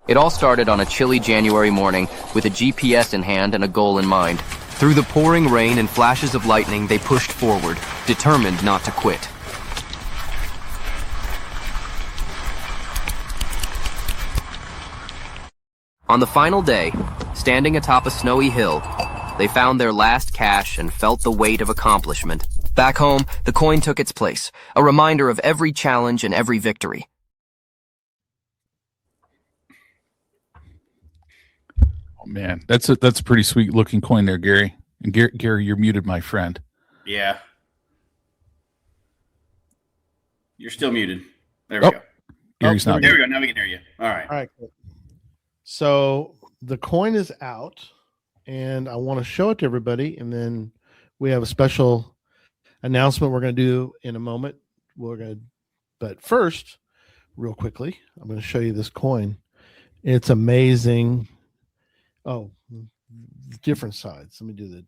It all started on a chilly January morning with a GPS in hand and a goal in mind. Through the pouring rain and flashes of lightning, they pushed forward, determined not to quit. On the final day, standing atop a snowy hill, they found their last cache and felt the weight of accomplishment. Back home, the coin took its place, a reminder of every challenge and every victory. Oh man, that's a pretty sweet looking coin there, Gary. And Gary, you're muted, my friend. Yeah. You're still muted. There we go. Gary's not. There we go. Now we can hear you. All right. All right. Cool. So the coin is out, and I want to show it to everybody, and then we have a special announcement we're going to do in a moment. But first, real quickly, I'm going to show you this coin. It's amazing. Oh, different sides. Let me do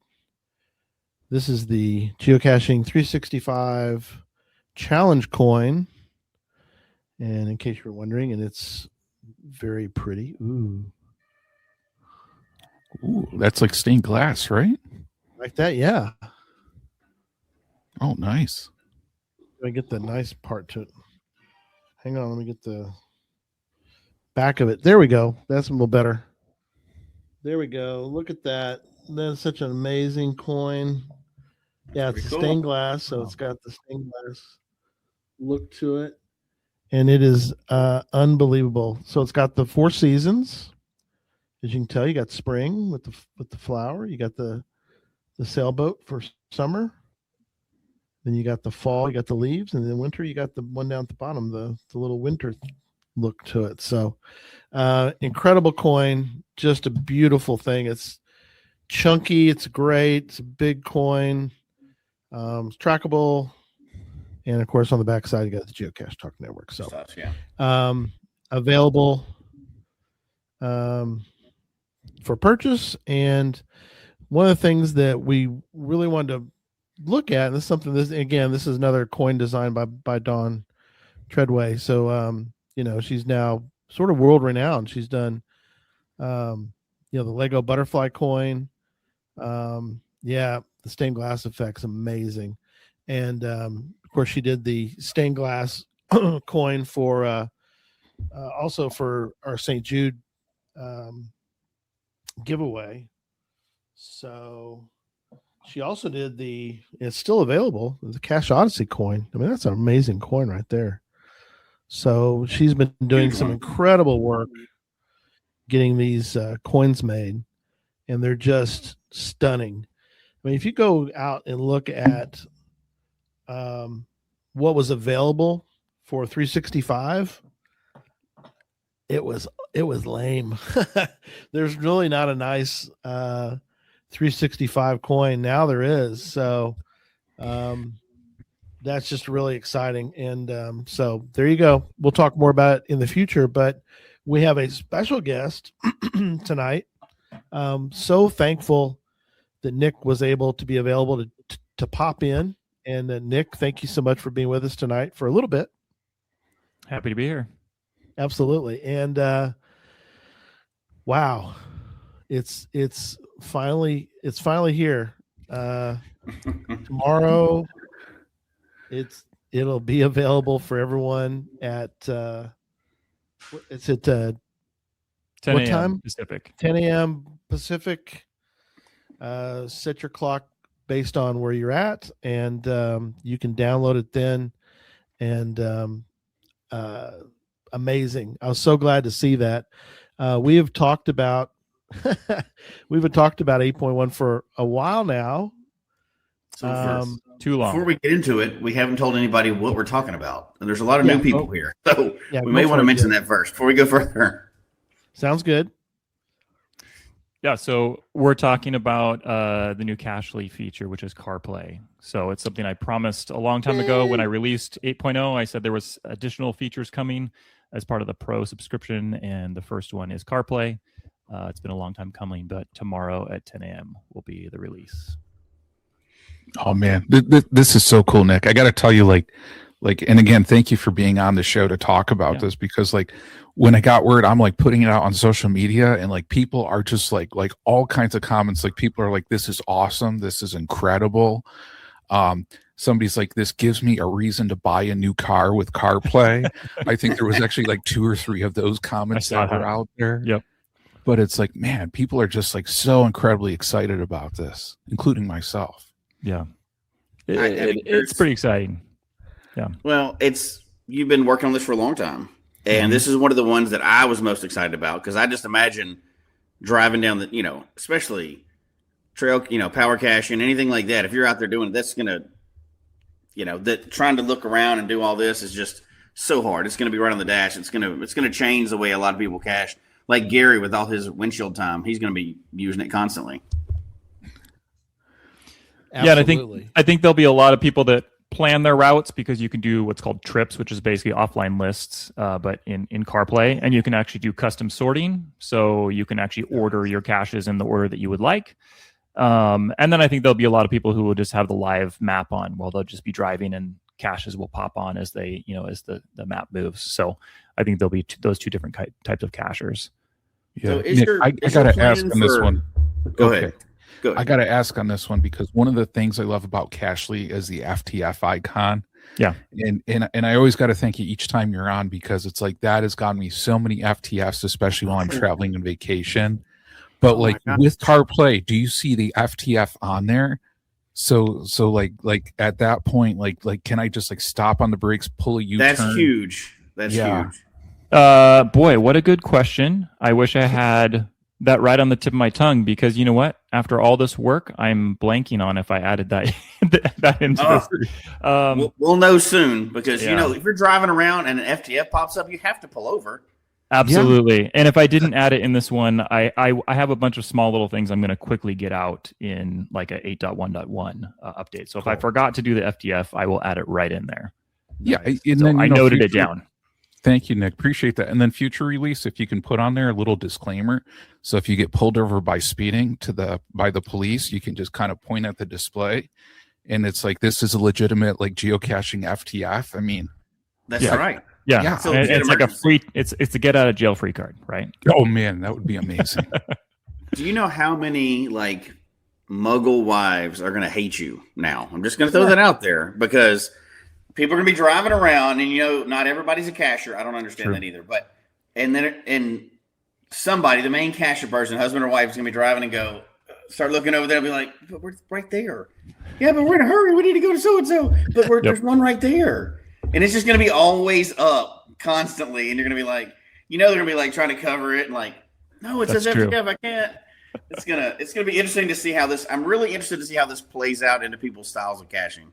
this is the Geocaching 365 challenge coin. And in case you're wondering, and it's very pretty. Ooh, that's like stained glass, right? Like that, yeah. Oh, nice. Let me get the nice part to it. Hang on, let me get the back of it. There we go. That's a little better. There we go. Look at that. That's such an amazing coin. Yeah, it's stained glass, so it's got the stained glass look to it. And it is unbelievable. So it's got the 4 seasons. As you can tell, you got spring with the flower. You got the sailboat for summer. Then you got the fall, you got the leaves, and then winter, you got the one down at the bottom, the little winter look to it. So incredible coin, just a beautiful thing. It's chunky, it's great, it's a big coin, it's trackable, and of course on the back side you got the Geocache Talk Network. So available for purchase. And one of the things that we really wanted to look at, and this is something, this is another coin designed by Dawn Treadway. So she's now sort of world renowned. She's done the Lego butterfly coin. The stained glass effect's amazing. And of course she did the stained glass coin for also for our St. Jude giveaway. So she also did it's still available, the Cache Odyssey coin. I mean, that's an amazing coin right there. So she's been doing some incredible work getting these coins made, and they're just stunning. I mean, if you go out and look at what was available for 365, it was lame. There's really not a nice 365 coin. Now there is. So that's just really exciting. And so there you go. We'll talk more about it in the future, but we have a special guest tonight. So thankful that Nick was able to be available to pop in. And Nick, thank you so much for being with us tonight for a little bit. Happy to be here. Absolutely. And wow, it's finally here. Tomorrow it'll be available for everyone at it's at 10 what time Pacific. 10 a.m. Pacific. Set your clock based on where you're at, and you can download it then. And amazing. I was so glad to see that. We have talked about 8.1 for a while now. So too long. Before we get into it, we haven't told anybody what we're talking about, and there's a lot of new people here, so we may want to mention that first before we go further. Sounds good. Yeah, so we're talking about the new Cachely feature, which is CarPlay. So it's something I promised a long time ago when I released 8.0. I said there was additional features coming as part of the Pro subscription, and the first one is CarPlay. It's been a long time coming, but tomorrow at 10 a.m. will be the release. Oh man, this is so cool, Nick. I got to tell you, like Like, and again, thank you for being on the show to talk about this, because like when I got word, I'm like putting it out on social media, and like people are just like all kinds of comments. Like people are like, this is awesome. This is incredible. Somebody's like, this gives me a reason to buy a new car with CarPlay. I think there was actually like 2 or 3 of those comments that were out there. Yep. But it's like, man, people are just like so incredibly excited about this, including myself. Yeah. It's pretty exciting. Yeah. Well, you've been working on this for a long time, and this is one of the ones that I was most excited about, because I just imagine driving down the, especially trail, power caching, anything like that. If you're out there doing it, that's gonna, that trying to look around and do all this is just so hard. It's gonna be right on the dash. It's gonna change the way a lot of people cache. Like Gary, with all his windshield time, he's gonna be using it constantly. Absolutely. Yeah, and I think there'll be a lot of people that plan their routes, because you can do what's called trips, which is basically offline lists, but in CarPlay, and you can actually do custom sorting. So you can actually order your caches in the order that you would like. And then I think there'll be a lot of people who will just have the live map on while they'll just be driving, and caches will pop on as they, as the map moves. So I think there'll be those 2 different types of cachers. Yeah, So Nick, I got to ask on this one. Go ahead. I got to ask on this one, because one of the things I love about Cachely is the FTF icon. Yeah. And I always got to thank you each time you're on, because it's like that has gotten me so many FTFs, especially while I'm traveling on vacation. But like with CarPlay, do you see the FTF on there? So like at that point, like can I just like stop on the brakes, pull a U-turn? That's huge. That's huge. Boy, what a good question. I wish I had that right on the tip of my tongue, because you know what? After all this work, I'm blanking on if I added that into this. We'll know soon, because if you're driving around and an FTF pops up, you have to pull over. Absolutely. Yeah. And if I didn't add it in this one, I have a bunch of small little things I'm going to quickly get out in like a 8.1.1 update. So if I forgot to do the FTF, I will add it right in there. Yeah. And then, I noted it down. Thank you, Nick. Appreciate that. And then future release, if you can put on there a little disclaimer. So if you get pulled over by speeding by the police, you can just kind of point at the display, and it's like, this is a legitimate like geocaching FTF. I mean, that's right. Yeah. So it's like a free, it's a get out of jail free card, right? Oh man, that would be amazing. Do you know how many like muggle wives are going to hate you now? I'm just going to throw that out there, because people are going to be driving around, and not everybody's a cacher. I don't understand that either. But and somebody, the main cacher person, husband or wife, is going to be driving and start looking over there and be like, "But we're right there." Yeah, but we're in a hurry. We need to go to so and so. But there's one right there, and it's just going to be always up constantly. And you're going to be like, they're going to be like trying to cover it and like, no, it says FTF. I can't. It's gonna be interesting to see how this. I'm really interested to see how this plays out into people's styles of caching.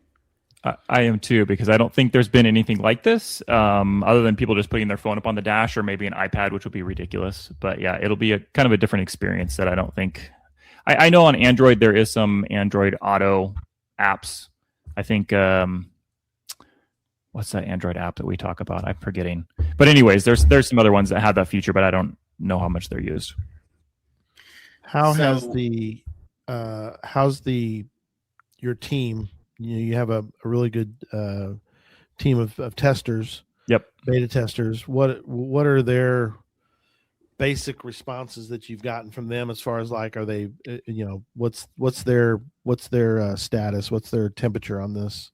I am too, because I don't think there's been anything like this, other than people just putting their phone up on the dash, or maybe an iPad, which would be ridiculous. But yeah, it'll be a kind of a different experience that I don't think. I know on Android there is some Android Auto apps. I think what's that Android app that we talk about? I'm forgetting. But anyways, there's some other ones that have that feature, but I don't know how much they're used. How's your team? You have a really good team of testers. Yep. Beta testers. What are their basic responses that you've gotten from them, as far as like, are they, what's their status? What's their temperature on this?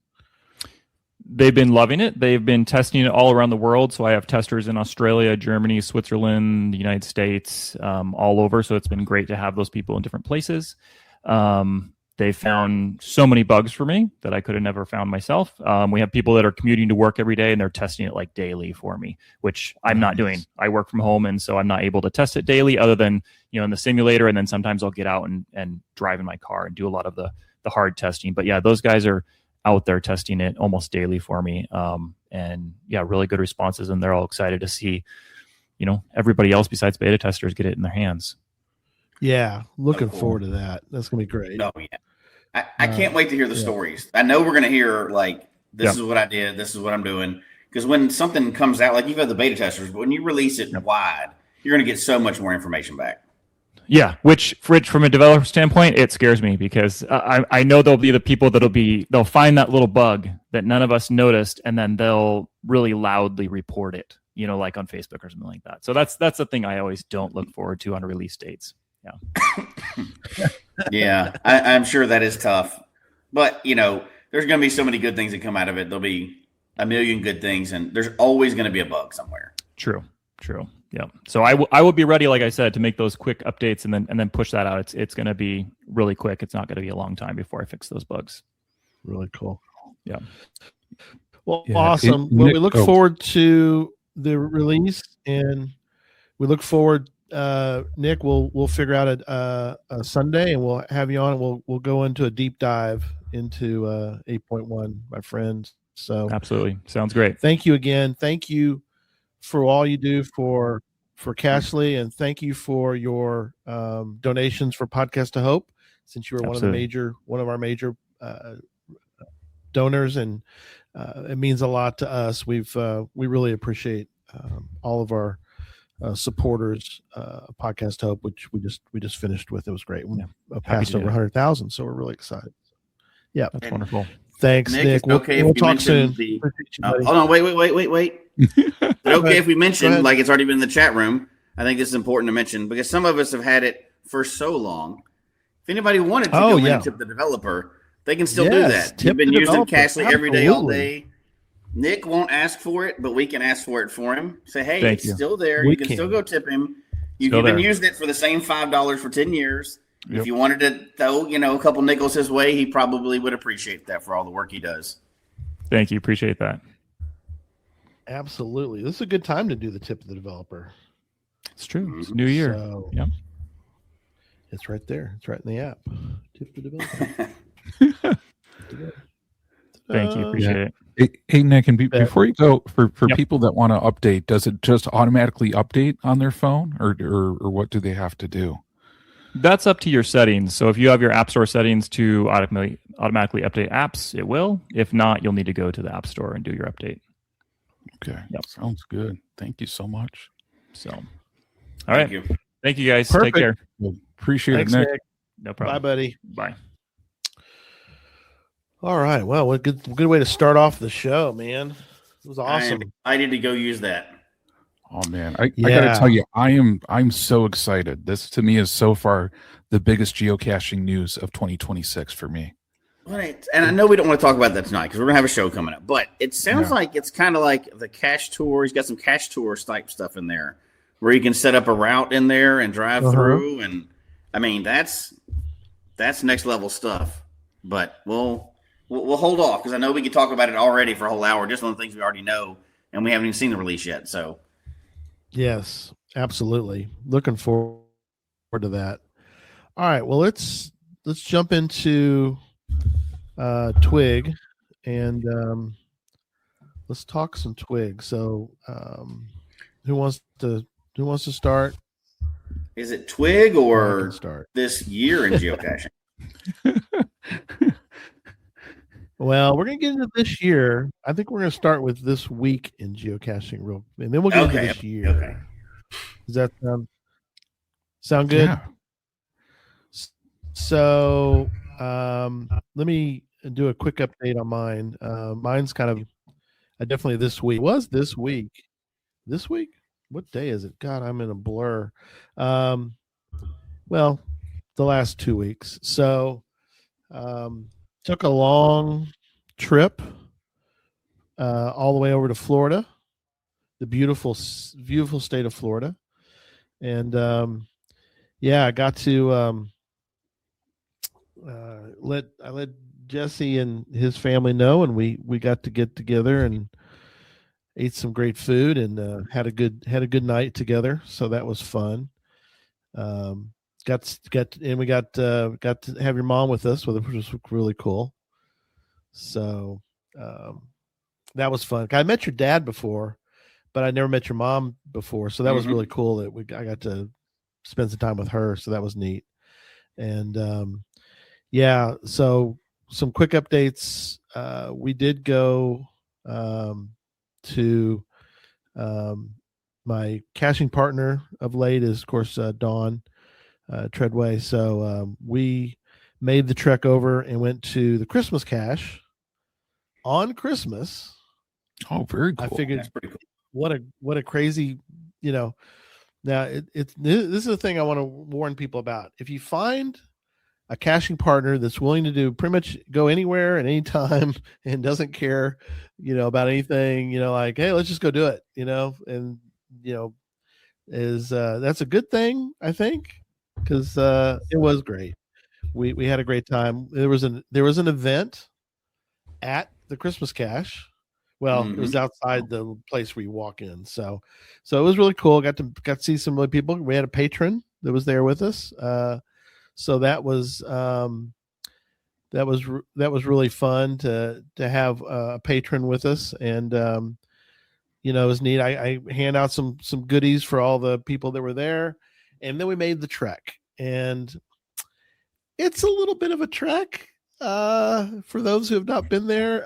They've been loving it. They've been testing it all around the world. So I have testers in Australia, Germany, Switzerland, the United States, all over. So it's been great to have those people in different places. They found so many bugs for me that I could have never found myself. We have people that are commuting to work every day, and they're testing it like daily for me, which I'm not doing. I work from home, and so I'm not able to test it daily, other than in the simulator. And then sometimes I'll get out and drive in my car and do a lot of the hard testing. But yeah, those guys are out there testing it almost daily for me. And yeah, really good responses, and they're all excited to see everybody else besides beta testers get it in their hands. Yeah, looking forward to that. That's gonna be great. Oh yeah. I can't wait to hear the stories. I know we're going to hear like, this is what I did. This is what I'm doing. Because when something comes out, like you've had the beta testers, but when you release it wide, you're going to get so much more information back. Yeah, which from a developer standpoint, it scares me because I know there'll be the people they'll find that little bug that none of us noticed, and then they'll really loudly report it, like on Facebook or something like that. So that's the thing I always don't look forward to on release dates. Yeah. Yeah, I'm sure that is tough, but there's going to be so many good things that come out of it. There'll be a million good things, and there's always going to be a bug somewhere. True. Yeah. So I will be ready, like I said, to make those quick updates and then push that out. It's going to be really quick. It's not going to be a long time before I fix those bugs. Really cool. Yeah. Well, awesome. Well, we look forward to the release, and we look forward. Nick, we'll figure out a Sunday, and we'll have you on, and we'll go into a deep dive into 8.1, my friend. So absolutely, sounds great. Thank you again. Thank you for all you do for Cachly, and thank you for your donations for Podcast to Hope, since you were one of our major donors, and it means a lot to us. We really appreciate all of our supporters. Podcast Hope, which we just finished with. It was great. We passed over 100,000, so we're really excited. Yeah, that's wonderful. Thanks, Nick. We'll talk soon. Hold on, wait. But okay, if we mention, like it's already been in the chat room, I think this is important to mention because some of us have had it for so long. If anybody wanted to go in and tip the developer, they can still do that. You've been using Cachly every day, all day. Nick won't ask for it, but we can ask for it for him. Say, hey, it's still there. You can still go tip him. You've been using it for the same $5 for 10 years. Yep. If you wanted to throw, a couple nickels his way, he probably would appreciate that for all the work he does. Thank you. Appreciate that. Absolutely. This is a good time to do the tip of the developer. It's true. It's a new year. So, it's right there. It's right in the app. Tip the developer. Thank you. Appreciate it. Hey, Nick, and before you go, for people that want to update, does it just automatically update on their phone, or what do they have to do? That's up to your settings. So if you have your App Store settings to automatically update apps, it will. If not, you'll need to go to the App Store and do your update. Okay. Sounds good. Thank you so much. So, all right. Thank you guys. Perfect. Take care. Well, appreciate it, Nick. No problem. Bye, buddy. Bye. All right. Well, what a good way to start off the show, man. It was awesome. I need to go use that. Oh man, I gotta tell you, I'm so excited. This to me is so far the biggest geocaching news of 2026 for me. Right. And I know we don't want to talk about that tonight because we're gonna have a show coming up, but it sounds like it's kind of like the cache tour. He's got some cache tour type stuff in there where you can set up a route in there and drive through. And I mean, that's next level stuff. But we'll hold off because I know we could talk about it already for a whole hour, just on the things we already know, and we haven't even seen the release yet. So. Yes, absolutely. Looking forward to that. All right. Well, let's jump into Twig, and let's talk some Twig. So, who wants to start? Is it Twig or this year in geocaching? Well, we're going to get into this year. I think we're going to start with this week in geocaching, and then we'll get into this year. Okay. Does that sound good? Yeah. So let me do a quick update on mine. Mine's kind of definitely this week. It was this week. This week? What day is it? God, I'm in a blur. Well, the last 2 weeks. So took a long trip all the way over to Florida, the beautiful state of Florida. And I got to let Jesse and his family know, and we got to get together and ate some great food and had a good night together. So that was fun. We got to have your mom with us, which was really cool. So that was fun. I met your dad before, but I never met your mom before. So that was really cool that I got to spend some time with her. So that was neat. And so some quick updates. We did go to my caching partner of late is, of course, Dawn. Treadway. So we made the trek over and went to the Christmas cache on Christmas. Oh, very cool. I figured, That's pretty cool. what a crazy, now this is the thing I want to warn people about. If you find a caching partner that's willing to do pretty much go anywhere at any time and doesn't care, about anything, like, hey, let's just go do it, and is that's a good thing, I think, because it was great. We had a great time. There was an event at the Christmas cache. Well, it was outside the place where you walk in. So it was really cool. Got to see some really people. We had a patron that was there with us. So that was really fun to have a patron with us, and it was neat. I hand out some goodies for all the people that were there, and then we made the trek, and it's a little bit of a trek for those who have not been there.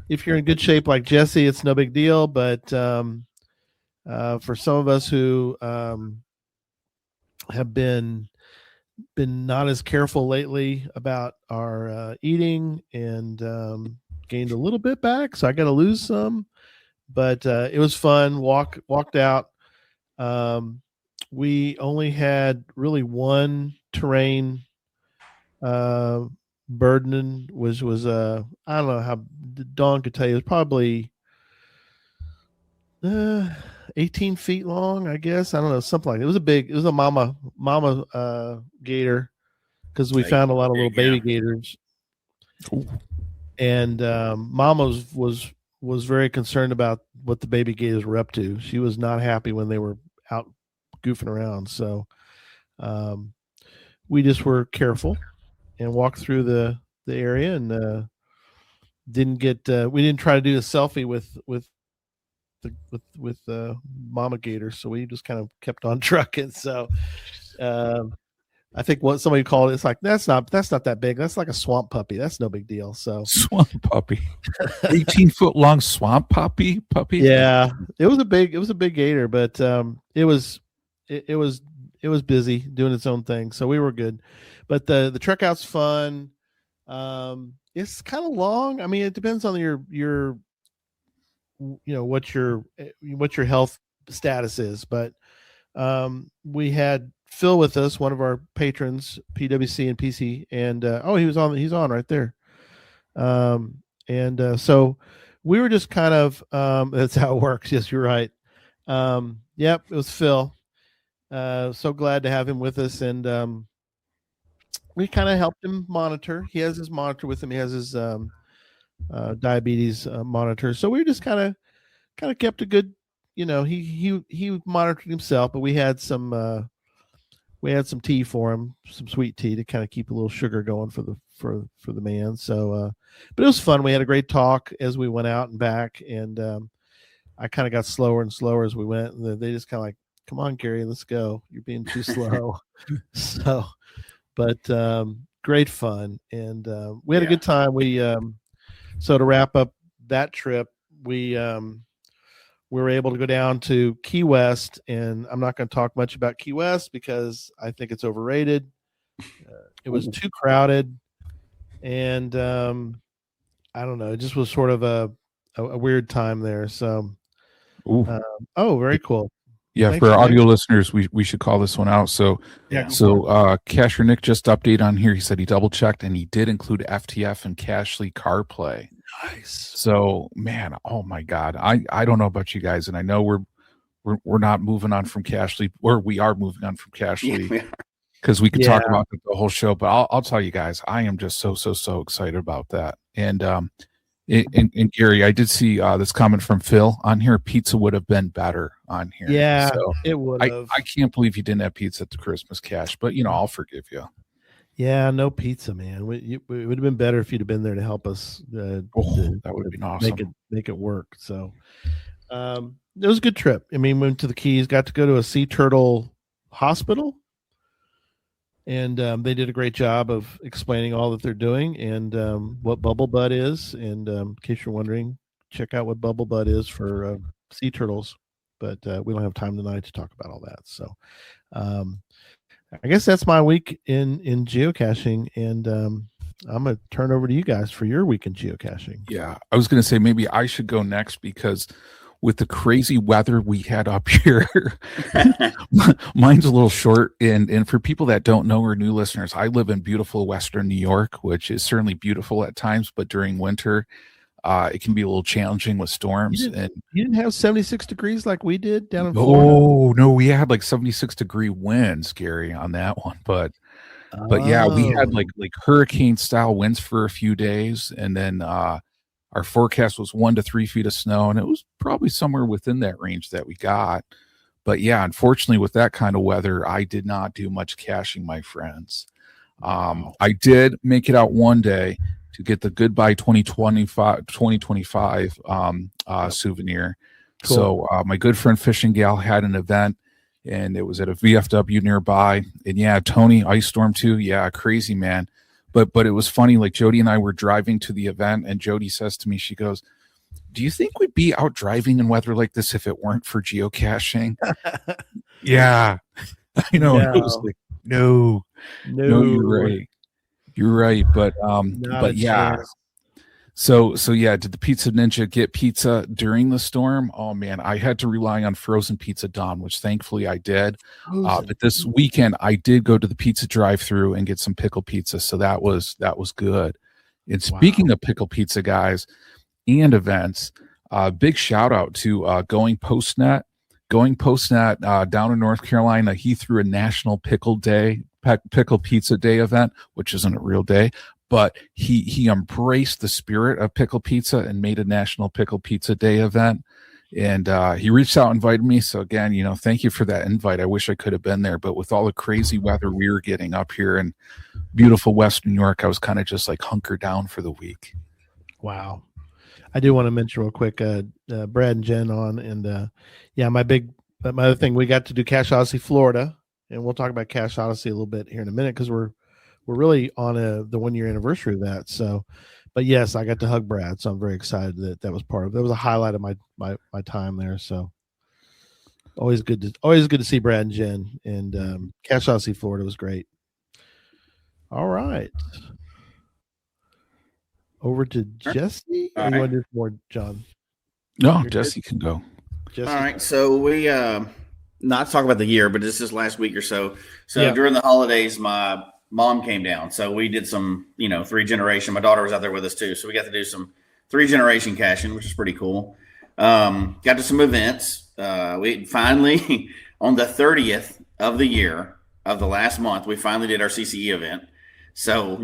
If you're in good shape like Jesse, it's no big deal, but for some of us who have been not as careful lately about our eating, and gained a little bit back, so I got to lose some, but it was fun. Walked out. We only had really one terrain burden, was I don't know how Dawn could tell you. It was probably 18 feet long, I guess. I don't know, something like that. It was a mama gator, because we found a lot of little baby gators. Ooh. And Mama was very concerned about what the baby gators were up to. She was not happy when they were out goofing around. So we just were careful and walked through the area, and didn't try to do a selfie with mama gator. So we just kind of kept on trucking. So I think what somebody called it, it's like, that's not that big. That's like a swamp puppy. That's no big deal. So Swamp puppy, 18-foot long swamp puppy. Yeah, it was a big gator, but it was busy doing its own thing. So we were good, but the trek out's fun. It's kind of long. I mean, it depends on your what your health status is, but we had Phil with us, one of our patrons, PWC and PC, and he's on right there. So we were just kind of that's how it works. Yes, you're right. Yep, it was Phil. So glad to have him with us, and we kind of helped him monitor. He has his monitor with him. He has his diabetes monitor. So we just kind of kept a good, he monitored himself, but we had some tea for him, some sweet tea to kind of keep a little sugar going for the man. So but it was fun. We had a great talk as we went out and back, and I kind of got slower and slower as we went, and they just kind of like, come on, Gary, let's go. You're being too slow. So, but great fun, and we had a good time. We so to wrap up that trip, we were able to go down to Key West, and I'm not going to talk much about Key West because I think it's overrated. It was too crowded, and I don't know. It just was sort of a weird time there. So, very cool. Yeah, Thanks, for our Nick. audio listeners, we should call this one out. So, Yeah. Casher Nick just updated on here. He said he double checked and he did include FTF and Cashly CarPlay. Nice. So, man, oh my God, I don't know about you guys, and I know we're not moving on from Cashly, or we are moving on from Cashly because we could talk about it the whole show. But I'll tell you guys, I am just so excited about that. And and Gary, I did see this comment from Phil on here. Pizza would have been better on here. Yeah, so it would have. I can't believe you didn't have pizza at the Christmas cache, but I'll forgive you. Yeah, no pizza, man. It would have been better if you'd have been there to help us. That would have been awesome. Make it work. So it was a good trip. I mean, went to the Keys, got to go to a sea turtle hospital, and they did a great job of explaining all that they're doing and what Bubble Butt is. And in case you're wondering, check out what Bubble Butt is for sea turtles. But we don't have time tonight to talk about all that. So I guess that's my week in geocaching, and I'm gonna turn over to you guys for your week in geocaching. Yeah, I was going to say maybe I should go next because with the crazy weather we had up here, mine's a little short. And for people that don't know or new listeners, I live in beautiful Western New York, which is certainly beautiful at times, but during winter, it can be a little challenging with storms. You didn't have 76 degrees like we did down in Florida? Oh no, we had like 76-degree winds, Gary, on that one. But yeah, we had like hurricane style winds for a few days, and then our forecast was 1 to 3 feet of snow, and it was probably somewhere within that range that we got. But yeah, unfortunately, with that kind of weather, I did not do much caching, my friends. I did make it out one day to get the Goodbye 2025 souvenir. Cool. So my good friend Fishing Gal had an event, and it was at a VFW nearby. And yeah, Tony, Ice Storm too. Yeah, crazy, man. But it was funny. Like Jody and I were driving to the event, and Jody says to me, she goes, "Do you think we'd be out driving in weather like this if it weren't for geocaching?" Yeah, I know. No. It was like, no, you're right. You're right. But yeah. Chance. So yeah, did the Pizza Ninja get pizza during the storm? Oh man, I had to rely on frozen pizza Don, which thankfully I did. But this weekend I did go to the pizza drive-through and get some pickle pizza, so that was good. And speaking of pickle pizza, guys, and events, big shout out to Going Postnet. Going Postnet down in North Carolina, he threw a National Pickle Pizza Day event, which isn't a real day. But he embraced the spirit of pickle pizza and made a National Pickle Pizza Day event. And he reached out and invited me. So again, thank you for that invite. I wish I could have been there, but with all the crazy weather we were getting up here in beautiful West New York, I was kind of just like hunkered down for the week. Wow. I do want to mention real quick, Brad and Jen on, and my other thing, we got to do Cache Odyssey Florida, and we'll talk about Cache Odyssey a little bit here in a minute because we're really on the 1 year anniversary of that. So, but yes, I got to hug Brad, so I'm very excited that was part of. That was a highlight of my time there. So, always good to see Brad and Jen, and Cache Odyssey Florida was great. All right, over to Jesse. Or you want to do more, John? No, Jesse can go. All right, so we not to talk about the year, but this is last week or so. So during the holidays, my mom came down, so we did some, 3-generation. My daughter was out there with us too, so we got to do some 3-generation caching, which is pretty cool. Got to some events. We finally, on the 30th of the year of the last month, we finally did our CCE event. So,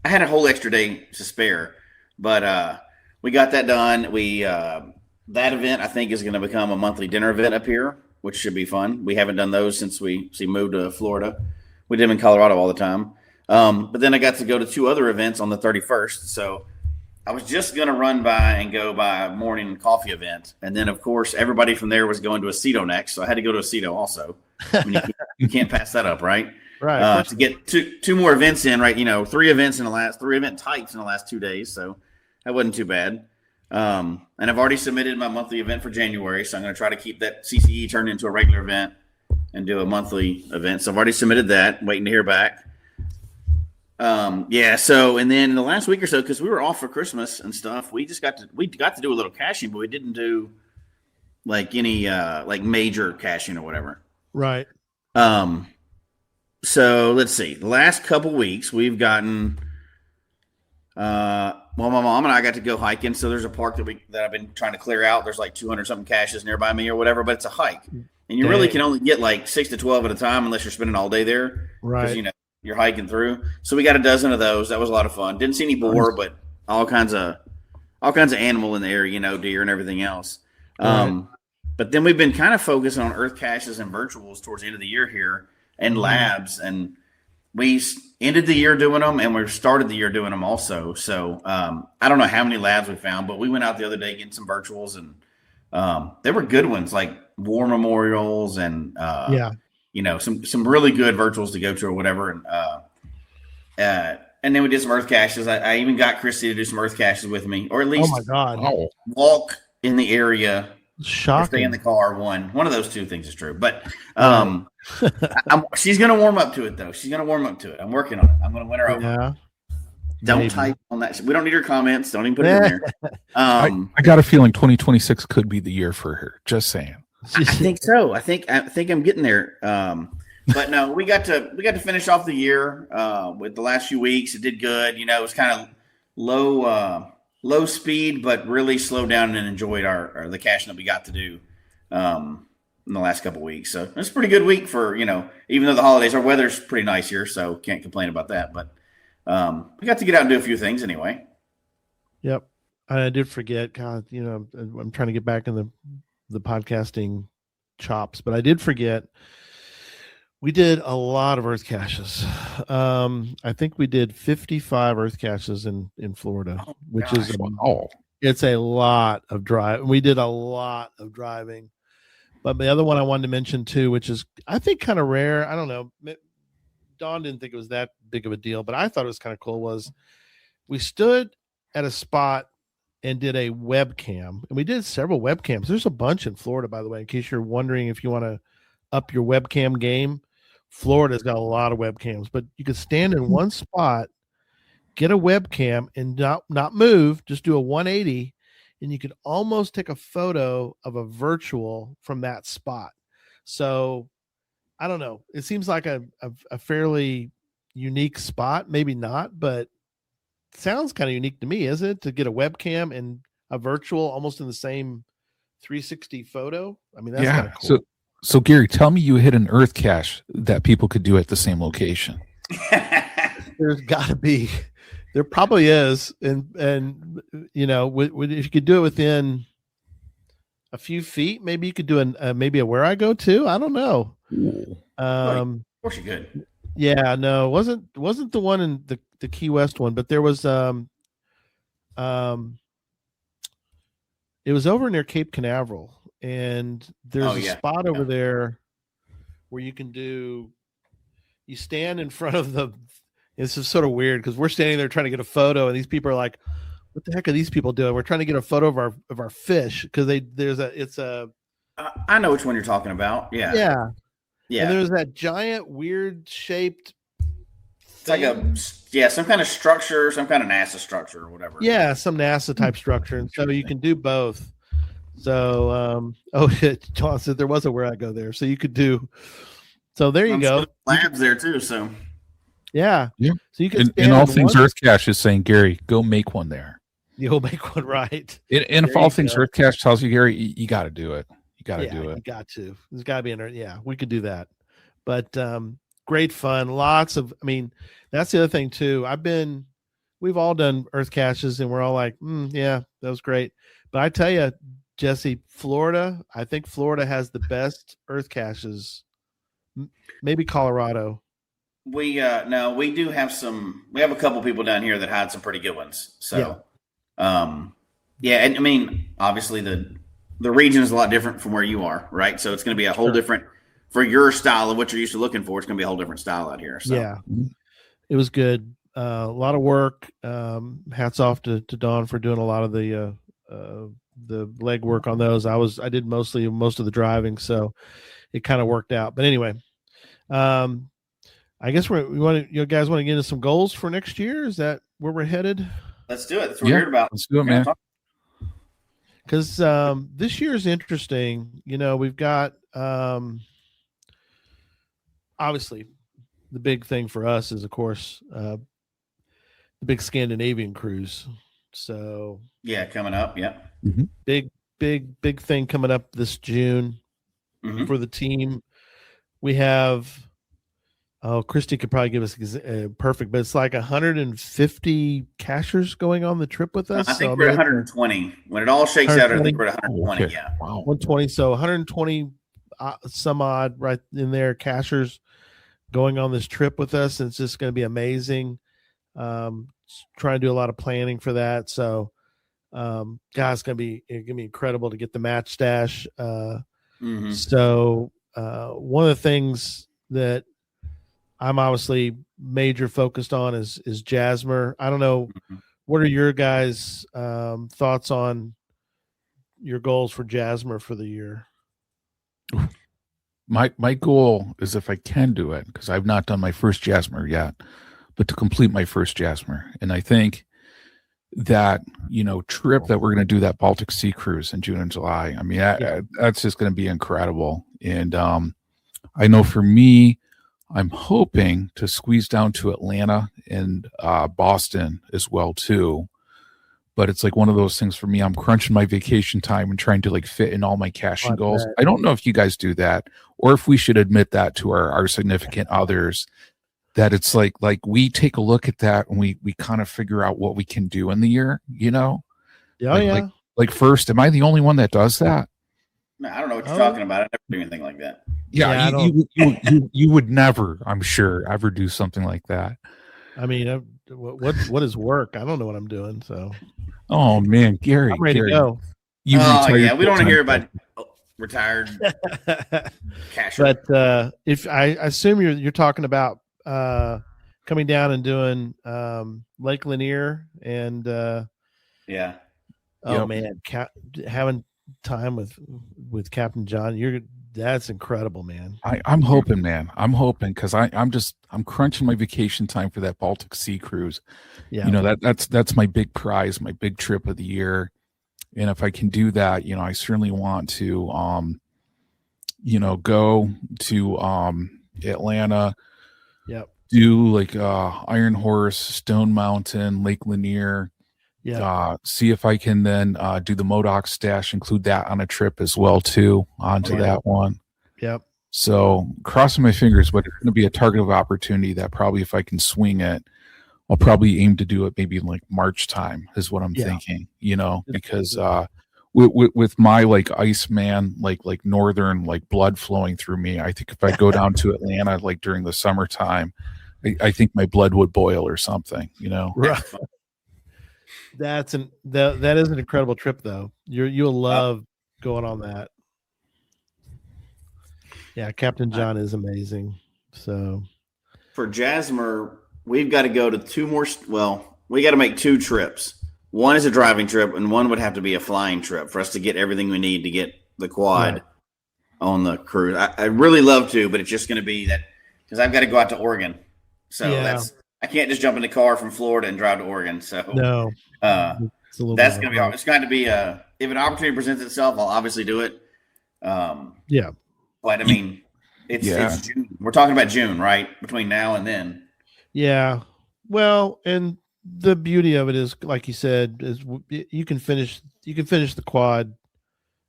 I had a whole extra day to spare, but we got that done. We that event, I think, is going to become a monthly dinner event up here, which should be fun. We haven't done those since we moved to Florida. We did them in Colorado all the time. But then I got to go to 2 other events on the 31st. So I was just going to run by and go by a morning coffee event. And then, of course, everybody from there was going to Aceto next. So I had to go to Aceto also. I mean, you can't pass that up, right? Right. To get two more events in, right? 3 events in the last 3 event types in the last 2 days. So that wasn't too bad. And I've already submitted my monthly event for January. So I'm going to try to keep that CCE turned into a regular event and do a monthly event. So I've already submitted that, waiting to hear back. So, and then in the last week or so, because we were off for Christmas and stuff, we got to do a little caching, but we didn't do like any like major caching or whatever. Right. So let's see. The last couple weeks we've gotten my mom and I got to go hiking. So there's a park that I've been trying to clear out. There's like 200 something caches nearby me or whatever, but it's a hike. And you really can only get like 6 to 12 at a time unless you're spending all day there. Right. Because, you're hiking through. So we got a dozen of those. That was a lot of fun. Didn't see any boar, but all kinds of animal in the area, deer and everything else. Right. But then we've been kind of focusing on earth caches and virtuals towards the end of the year here and labs. And we ended the year doing them and we started the year doing them also. So I don't know how many labs we found, but we went out the other day getting some virtuals and they were good ones like war memorials and some really good virtuals to go to or whatever. And then we did some earth caches. I even got Christy to do some earth caches with me, or at least oh my God, walk in the area or stay in Shocking. the car. One of those two things is true. But Right. she's going to warm up to it, though. She's going to warm up to it. I'm working on it. I'm going to win her over. Yeah. Don't maybe. type on that. We don't need her comments. Don't even put it in there. I got a feeling 2026 could be the year for her. Just saying. I think so. I think I'm getting there. But no, we got to finish off the year with the last few weeks. It did good. You know, it was kind of low speed, but really slowed down and enjoyed the caching that we got to do in the last couple of weeks. So it's a pretty good week for, you know, even though the holidays, our weather's pretty nice here, so can't complain about that. But we got to get out and do a few things anyway. Yep. I did forget. God, you know, I'm trying to get back in the podcasting chops, but I did forget. We did a lot of earth caches. I think we did 55 earth caches in Florida, which is it's a lot of drive. We did a lot of driving. But the other one I wanted to mention too, which is I think kind of rare. I don't know. Dawn didn't think it was that big of a deal, but I thought it was kind of cool. Was we stood at a spot and did a webcam, and we did several webcams. There's a bunch in Florida, by the way, in case you're wondering if you want to up your webcam game. Florida's got a lot of webcams, but you could stand in one spot, get a webcam, and not move, just do a 180, and you could almost take a photo of a virtual from that spot. So I don't know. It seems like a fairly unique spot. Maybe not, but it sounds kind of unique to me, isn't it? To get a webcam and a virtual almost in the same 360 photo. I mean, that's kind of cool. So Gary, tell me you hit an earth cache that people could do at the same location. There's got to be. There probably is, and you know, if you could do it within a few feet, maybe you could do maybe a Where I Go To. I don't know. Of course you could. Yeah, no, wasn't the one in the Key West one, but there was it was over near Cape Canaveral, and there's a spot over there where you can you stand in front of this is sort of weird because we're standing there trying to get a photo, and these people are like, what the heck are these people doing? We're trying to get a photo of our fish because I know which one you're talking about. Yeah. And there's that giant weird shaped it's like some kind of structure, some kind of NASA structure or whatever. Yeah, some NASA type structure. And so you can do both. So John said there was a Where I Go There. So you could do there you go. Labs there too. So yeah. So you can in all things Earth Cache is saying, Gary, go make one there. You'll make one right. And if all things Earth Cache tells you, Gary, you got to do it. You got to do it. You got to. There's got to be we could do that. But great fun. Lots of, I mean, that's the other thing too. We've all done earth caches and we're all like, yeah, that was great. But I tell you, Jesse, I think Florida has the best earth caches. Maybe Colorado. We do have we have a couple people down here that had some pretty good ones. So, and I mean, obviously the region is a lot different from where you are, right? So it's going to be a whole different, for your style of what you're used to looking for, it's going to be a whole different style out here. So. Yeah, it was good. A lot of work. Hats off to Dawn for doing a lot of the leg work on those. I did most of the driving, so it kind of worked out. But anyway, I guess you guys want to get into some goals for next year? Is that where we're headed? Let's do it. That's what we're here about. Let's do it, man. Because this year is interesting. You know, we've got obviously the big thing for us is, of course, the big Scandinavian cruise. So coming up. Yeah. Mm-hmm. Big thing coming up this June for the team. We have, Christy could probably give us perfect, but it's like 150 cachers going on the trip with us. I think we're 120. When it all shakes out, I think we're at 120. Okay. Yeah. Wow. 120. So 120 some odd right in there cachers going on this trip with us. And it's just going to be amazing. Trying to do a lot of planning for that. So, guys, it's going to be incredible to get the match stash. So, one of the things that I'm obviously major focused on is Jasmer. I don't know. What are your guys' thoughts on your goals for Jasmer for the year? My goal is, if I can do it, because I've not done my first Jasmer yet, but to complete my first Jasmer. And I think that, trip that we're going to do, that Baltic Sea cruise in June and July, I mean, that's just going to be incredible. And I know for me, I'm hoping to squeeze down to Atlanta and Boston as well too. But it's like one of those things for me. I'm crunching my vacation time and trying to like fit in all my caching goals. I don't know if you guys do that, or if we should admit that to our significant others, that it's like we take a look at that and we kind of figure out what we can do in the year, Yeah, like first, am I the only one that does that? No, I don't know what you're talking about. I never do anything like that. Yeah, you would never, I'm sure, ever do something like that. I mean, what is work? I don't know what I'm doing. So, oh man, Gary, I'm ready to go. We don't want to hear about retired cash. But if I assume you're talking about coming down and doing Lake Lanier and yeah. Oh man, having time with Captain John, that's incredible, man. I'm hoping, man. I'm hoping, because I'm crunching my vacation time for that Baltic Sea cruise. Yeah, that's my big prize, my big trip of the year. And if I can do that, I certainly want to go to Atlanta. Yep. Do like Iron Horse, Stone Mountain, Lake Lanier. Yeah. See if I can then do the Modoc stash, include that on a trip as well too, onto that one. Yep. So crossing my fingers, but it's going to be a target of opportunity that probably, if I can swing it, I'll probably aim to do it maybe in like March time is what I'm thinking, because with my like Iceman, like northern like blood flowing through me, I think if I go down to Atlanta like during the summertime, I think my blood would boil or something, Right. That is an incredible trip, though. You'll love going on that. Yeah, Captain John is amazing. So for Jasmer, we've got to go to two more. Well, we got to make two trips. One is a driving trip, and one would have to be a flying trip for us to get everything we need to get the quad on the cruise. I really love to, but it's just going to be that because I've got to go out to Oregon. So I can't just jump in the car from Florida and drive to Oregon. So no, that's going to be. It's going to be if an opportunity presents itself, I'll obviously do it. Yeah, but I mean, it's June. We're talking about June, right? Between now and then. Yeah. Well, and the beauty of it is, like you said, is you can finish the quad.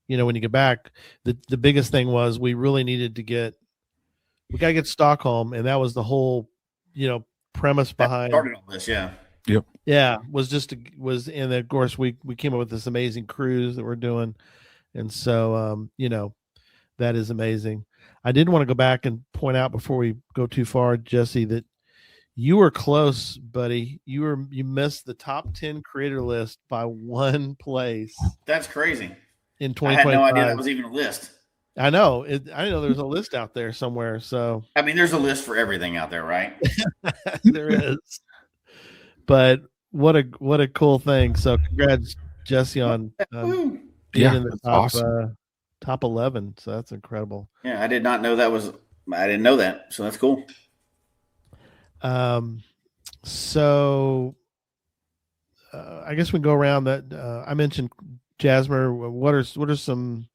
When you get back, the biggest thing was we really needed to get Stockholm, and that was the whole, premise behind started all this. Yeah. Yep. Yeah, and of course we came up with this amazing cruise that we're doing, and so that is amazing. I did want to go back and point out before we go too far, Jesse, that you were close, buddy. You missed the top 10 creator list by one place. That's crazy. In 2025. I had no idea that was even a list. I know. I didn't know there was a list out there somewhere. So I mean, there's a list for everything out there, right? There is. But what a cool thing. So congrats, Jesse, on being in the top awesome. Top 11. So that's incredible. Yeah, I did not know that was. I didn't know that. So that's cool. So I guess we go around that. I mentioned Jasmer. What are some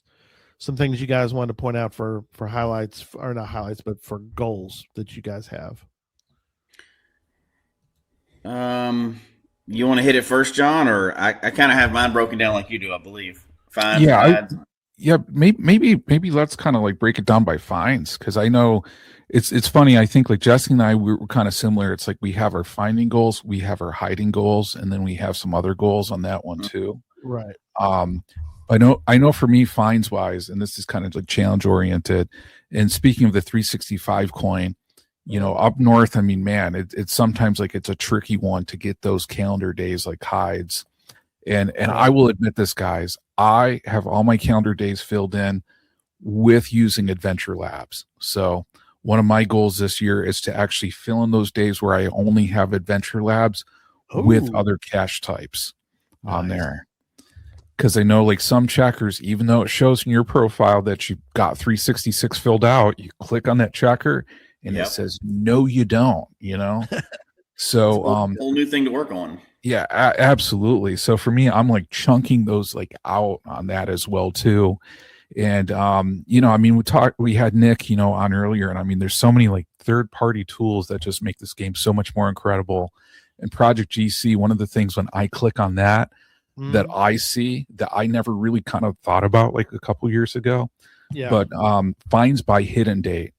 things you guys wanted to point out for highlights, or not highlights, but for goals that you guys have? You want to hit it first, John, or I kind of have mine broken down like you do, I believe. Fines. Maybe let's kind of like break it down by fines, because I know it's funny. I think like Jesse and I, we're kind of similar. It's like we have our finding goals, we have our hiding goals, and then we have some other goals on that one too. Right. I know for me, fines wise, and this is kind of like challenge oriented. And speaking of the 365 coin, up north, I mean, man, it's sometimes like it's a tricky one to get those calendar days like hides. And I will admit this, guys, I have all my calendar days filled in with using Adventure Labs. So one of my goals this year is to actually fill in those days where I only have Adventure Labs with other cache types on there. because I know like some checkers, even though it shows in your profile that you got 366 filled out, you click on that checker and Yep. it says, no, you don't, you know? So, whole new thing to work on. yeah, absolutely. So for me, I'm like chunking those like out on that as well too. And you know, I mean, we had Nick, you know, on earlier, and I mean, there's so many like third-party tools that just make this game so much more incredible. And Project GC, one of the things when I click on that that I see that I never really kind of thought about like a couple years ago. Yeah. But finds by hidden date.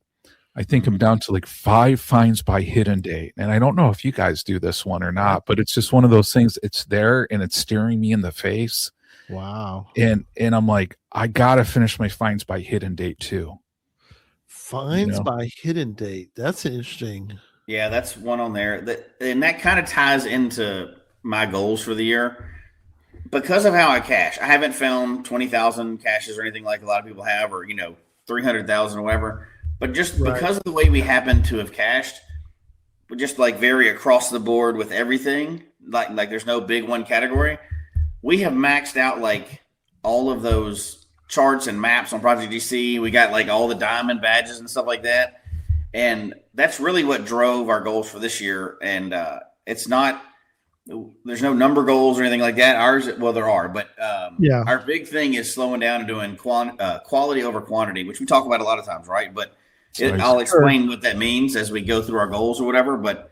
I think I'm down to like 5 finds by hidden date. And I don't know if you guys do this one or not, but it's just one of those things. It's there and it's staring me in the face. Wow. And I'm like, I gotta finish my finds by hidden date too. Finds by hidden date. That's interesting. Yeah, that's one on there. And that kind of ties into my goals for the year. Because of how I cache, I haven't found 20,000 caches or anything like a lot of people have, or 300,000 or whatever. But just because of the way we happen to have cached, we just like vary across the board with everything. Like there's no big one category. We have maxed out like all of those charts and maps on Project GC. We got like all the diamond badges and stuff like that. And that's really what drove our goals for this year. And it's not, there's no number goals or anything like that. Ours, well, there are, but our big thing is slowing down and doing quality over quantity, which we talk about a lot of times, right? But I'll explain what that means as we go through our goals or whatever. But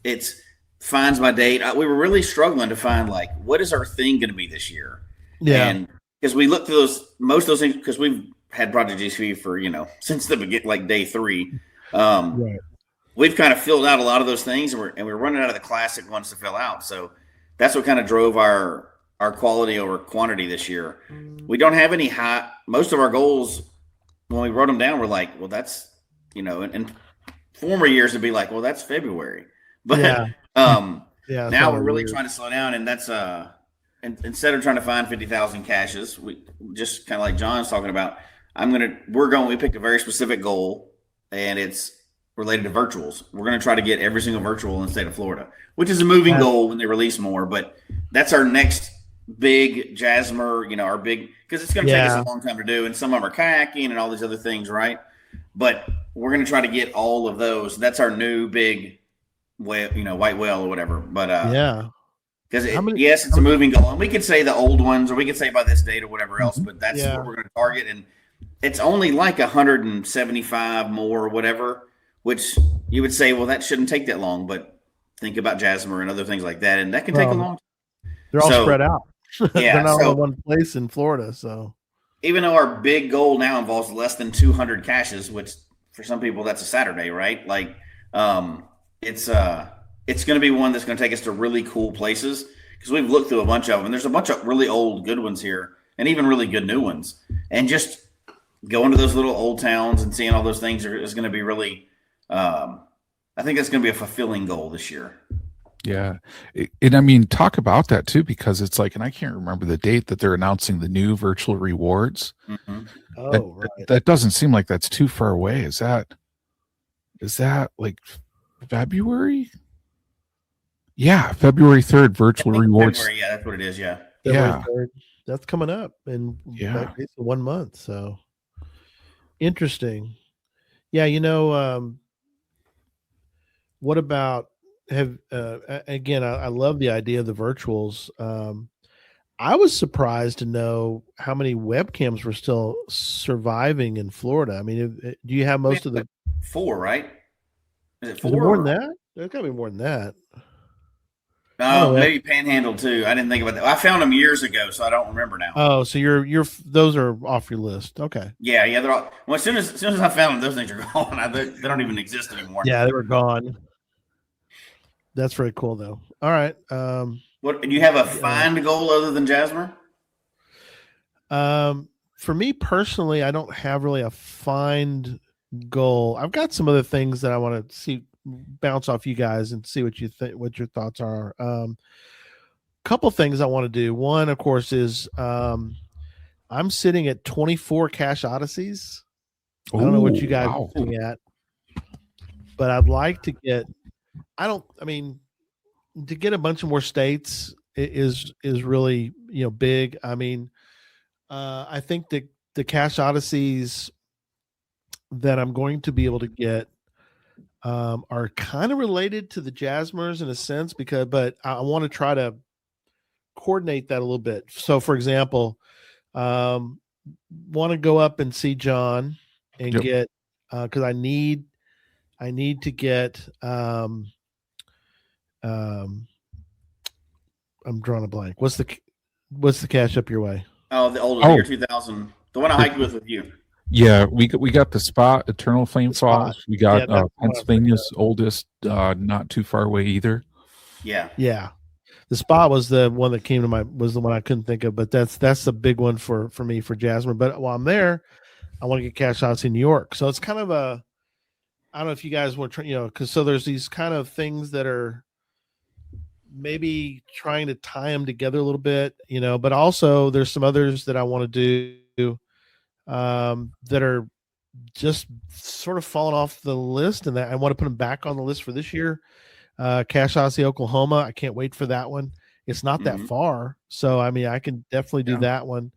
it's finds by date. We were really struggling to find like, what is our thing going to be this year? Yeah. And because we looked through most of those things, because we've had Project GC for, since the beginning, like day 3. We've kind of filled out a lot of those things, and we're running out of the classic ones to fill out. So that's what kind of drove our quality over quantity this year. We don't have any most of our goals, when we wrote them down, we're like, well, that's, in former years it'd be like, well, that's February. But now we're really trying to slow down, and that's instead of trying to find 50,000 caches, we just kind of like John's talking about, we picked a very specific goal, and it's related to virtuals. We're going to try to get every single virtual in the state of Florida, which is a moving goal when they release more, but that's our next big Jasmer, our big, because it's going to take us a long time to do, and some of them are kayaking and all these other things, right? But we're going to try to get all of those. That's our new big whale, white whale or whatever. But because it's a moving goal, and we could say the old ones, or we could say by this date or whatever else, but that's what we're going to target. And it's only like 175 more or whatever, which you would say, well, that shouldn't take that long. But think about Jasmer and other things like that, and that can take a long time. They're all spread out. Yeah, they're not all in one place in Florida. So even though our big goal now involves less than 200 caches, which for some people that's a Saturday, right? Like, it's going to be one that's going to take us to really cool places, because we've looked through a bunch of them, and there's a bunch of really old good ones here, and even really good new ones. And just going to those little old towns and seeing all those things is going to be really, I think that's going to be a fulfilling goal this year. Yeah. And I mean, talk about that too, because it's like, and I can't remember the date that they're announcing the new virtual rewards. That doesn't seem like that's too far away. Is that like February? Yeah, February 3rd, virtual rewards. February, yeah, that's what it is. Yeah. Yeah. 3rd, that's coming up in like 1 month. So interesting. Yeah. What about again, I love the idea of the virtuals. I was surprised to know how many webcams were still surviving in Florida. I mean, do you have most of the 4, right? Is it 4? Is it more than that? There's got to be more than that. Maybe Panhandle too. I didn't think about that. I found them years ago, so I don't remember now. Oh, so you're those are off your list. Okay. Yeah, they're all. Well, as soon as I found them, those things are gone. They don't even exist anymore. Yeah, they were gone. That's very cool, though. All right. What do you have a find goal other than Jasmer? For me personally, I don't have really a find goal. I've got some other things that I want to bounce off you guys and see what you think, what your thoughts are. Couple things I want to do. One, of course, is I'm sitting at 24 cache odysseys. I don't know what you guys are sitting at, but I'd like to get. To get a bunch of more states is really, big. I mean, I think the Cache Odysseys that I'm going to be able to get are kind of related to the Jasmers in a sense, but I want to try to coordinate that a little bit. So, for example, want to go up and see John and Yep. get because I need to get I'm drawing a blank. What's the cache up your way? Oh, the year 2000, the one I hiked with you. Yeah, we got the spot, Eternal Flame The Spot. Falls. We got Yeah, that's the one I Pennsylvania's oldest, not too far away either. Yeah. Yeah. The Spot was the one that came to was the one I couldn't think of, but that's a big one for me for Jasmine. But while I'm there, I want to get Cache Odyssey in New York. So it's kind of I don't know if you guys want to, because so there's these kind of things that are maybe trying to tie them together a little bit, but also there's some others that I want to do that are just sort of falling off the list, and that I want to put them back on the list for this year. Cache Odyssey, Oklahoma. I can't wait for that one. It's not that far, so I mean, I can definitely do that one.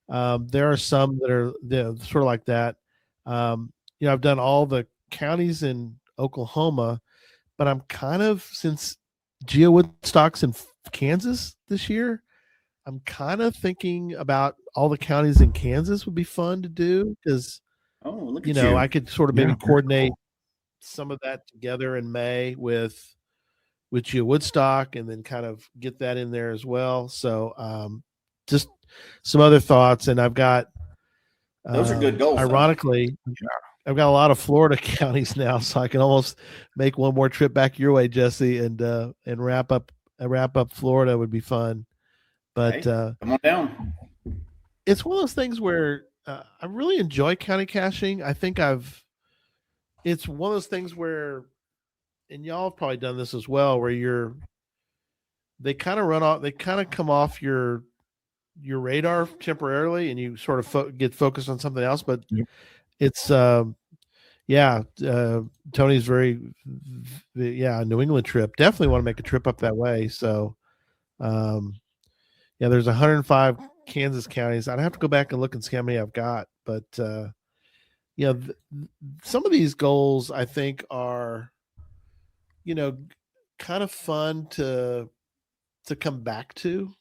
There are some that are sort of like that. I've done all the counties in Oklahoma, but I'm kind of, since Geo Woodstock's in Kansas this year, I'm kind of thinking about all the counties in Kansas would be fun to do, because I could sort of maybe coordinate some of that together in May with Geo Woodstock, and then kind of get that in there as well. So just some other thoughts, and I've got those are good goals. Ironically, I've got a lot of Florida counties now, so I can almost make one more trip back your way, Jesse, and wrap up Florida would be fun. But come on down. It's one of those things where I really enjoy county caching. I think it's one of those things where, and y'all have probably done this as well, where they kind of come off your radar temporarily, and you sort of get focused on something else. But it's Tony's New England trip. Definitely want to make a trip up that way. So there's 105 Kansas counties. I'd have to go back and look and see how many I've got, but some of these goals I think are kind of fun to come back to.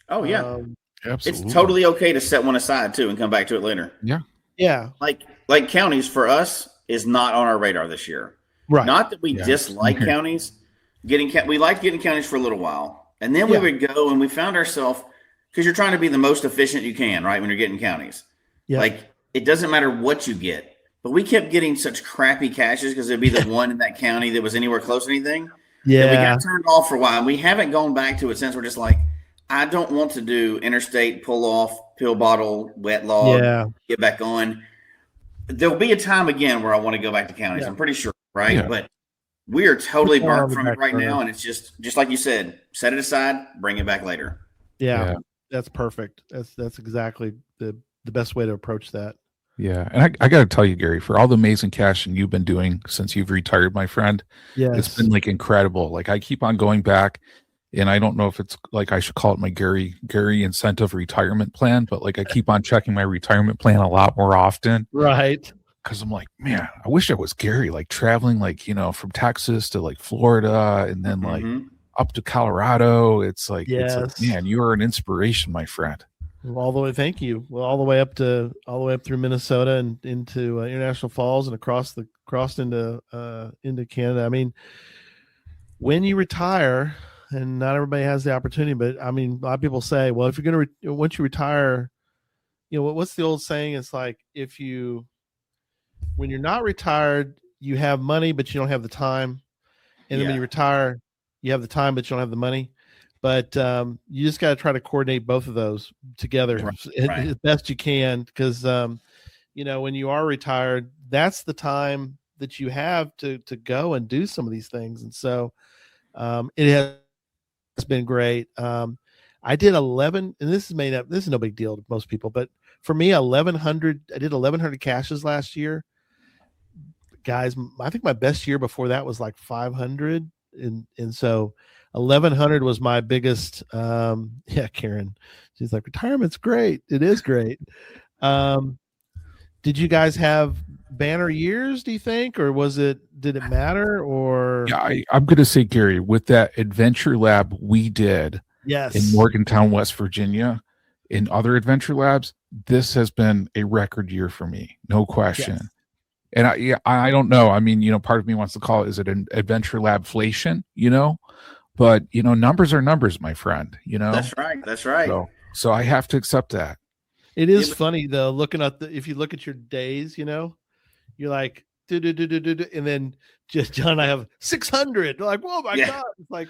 Oh yeah. Absolutely. It's totally okay to set one aside too and come back to it later. Yeah. Like counties for us is not on our radar this year. Right. Not that we dislike counties. We liked getting counties for a little while, and then we would go, and we found ourselves, because you're trying to be the most efficient you can, right? When you're getting counties, it doesn't matter what you get, but we kept getting such crappy caches because it'd be the one in that county that was anywhere close to anything. Yeah, we got turned off for a while, and we haven't gone back to it since. We're just like, I don't want to do interstate pull off, pill bottle, wet log, get back on. There'll be a time again where I want to go back to counties. I'm pretty sure, right? Yeah. But we are totally burnt from it right now, and it's just like you said, set it aside, bring it back later. Yeah. That's perfect. That's exactly the best way to approach that. Yeah, and I got to tell you, Gary, for all the amazing caching you've been doing since you've retired, my friend, it's been like incredible. Like, I keep on going back, and I don't know if it's like I should call it my Gary incentive retirement plan, but like I keep on checking my retirement plan a lot more often. Right. Because I'm like, man, I wish I was Gary, like traveling like, from Texas to like Florida, and then like up to Colorado. It's like, man, you are an inspiration, my friend. All the way, thank you. Well, all the way up through Minnesota and into International Falls, and across into Canada. I mean, when you retire, and not everybody has the opportunity, but I mean, a lot of people say, well, if you're going to once you retire, what's the old saying? It's like, when you're not retired, you have money, but you don't have the time. And then when you retire, you have the time, but you don't have the money. But you just got to try to coordinate both of those together as best you can. Because, when you are retired, that's the time that you have to go and do some of these things. And so it has been great. I did 11, and this is no big deal to most people, but for me, 1,100. I did 1,100 caches last year. Guys, I think my best year before that was like 500, and so 1100 was my biggest. Yeah, Karen, she's like, retirement's great. It is great. Did you guys have banner years, do you think, or did it matter, or? Yeah, I'm going to say, Gary, with that adventure lab we did Yes. in Morgantown, West Virginia, in other adventure labs, this has been a record year for me, no question. Yes. And I don't know. I mean, part of me wants to call it, is it an adventure labflation, but numbers are numbers, my friend, That's right. That's right. So I have to accept that. It is funny though, looking at if you look at your days, you're like, and then just John and I have 600. They're like, whoa, my God. It's like,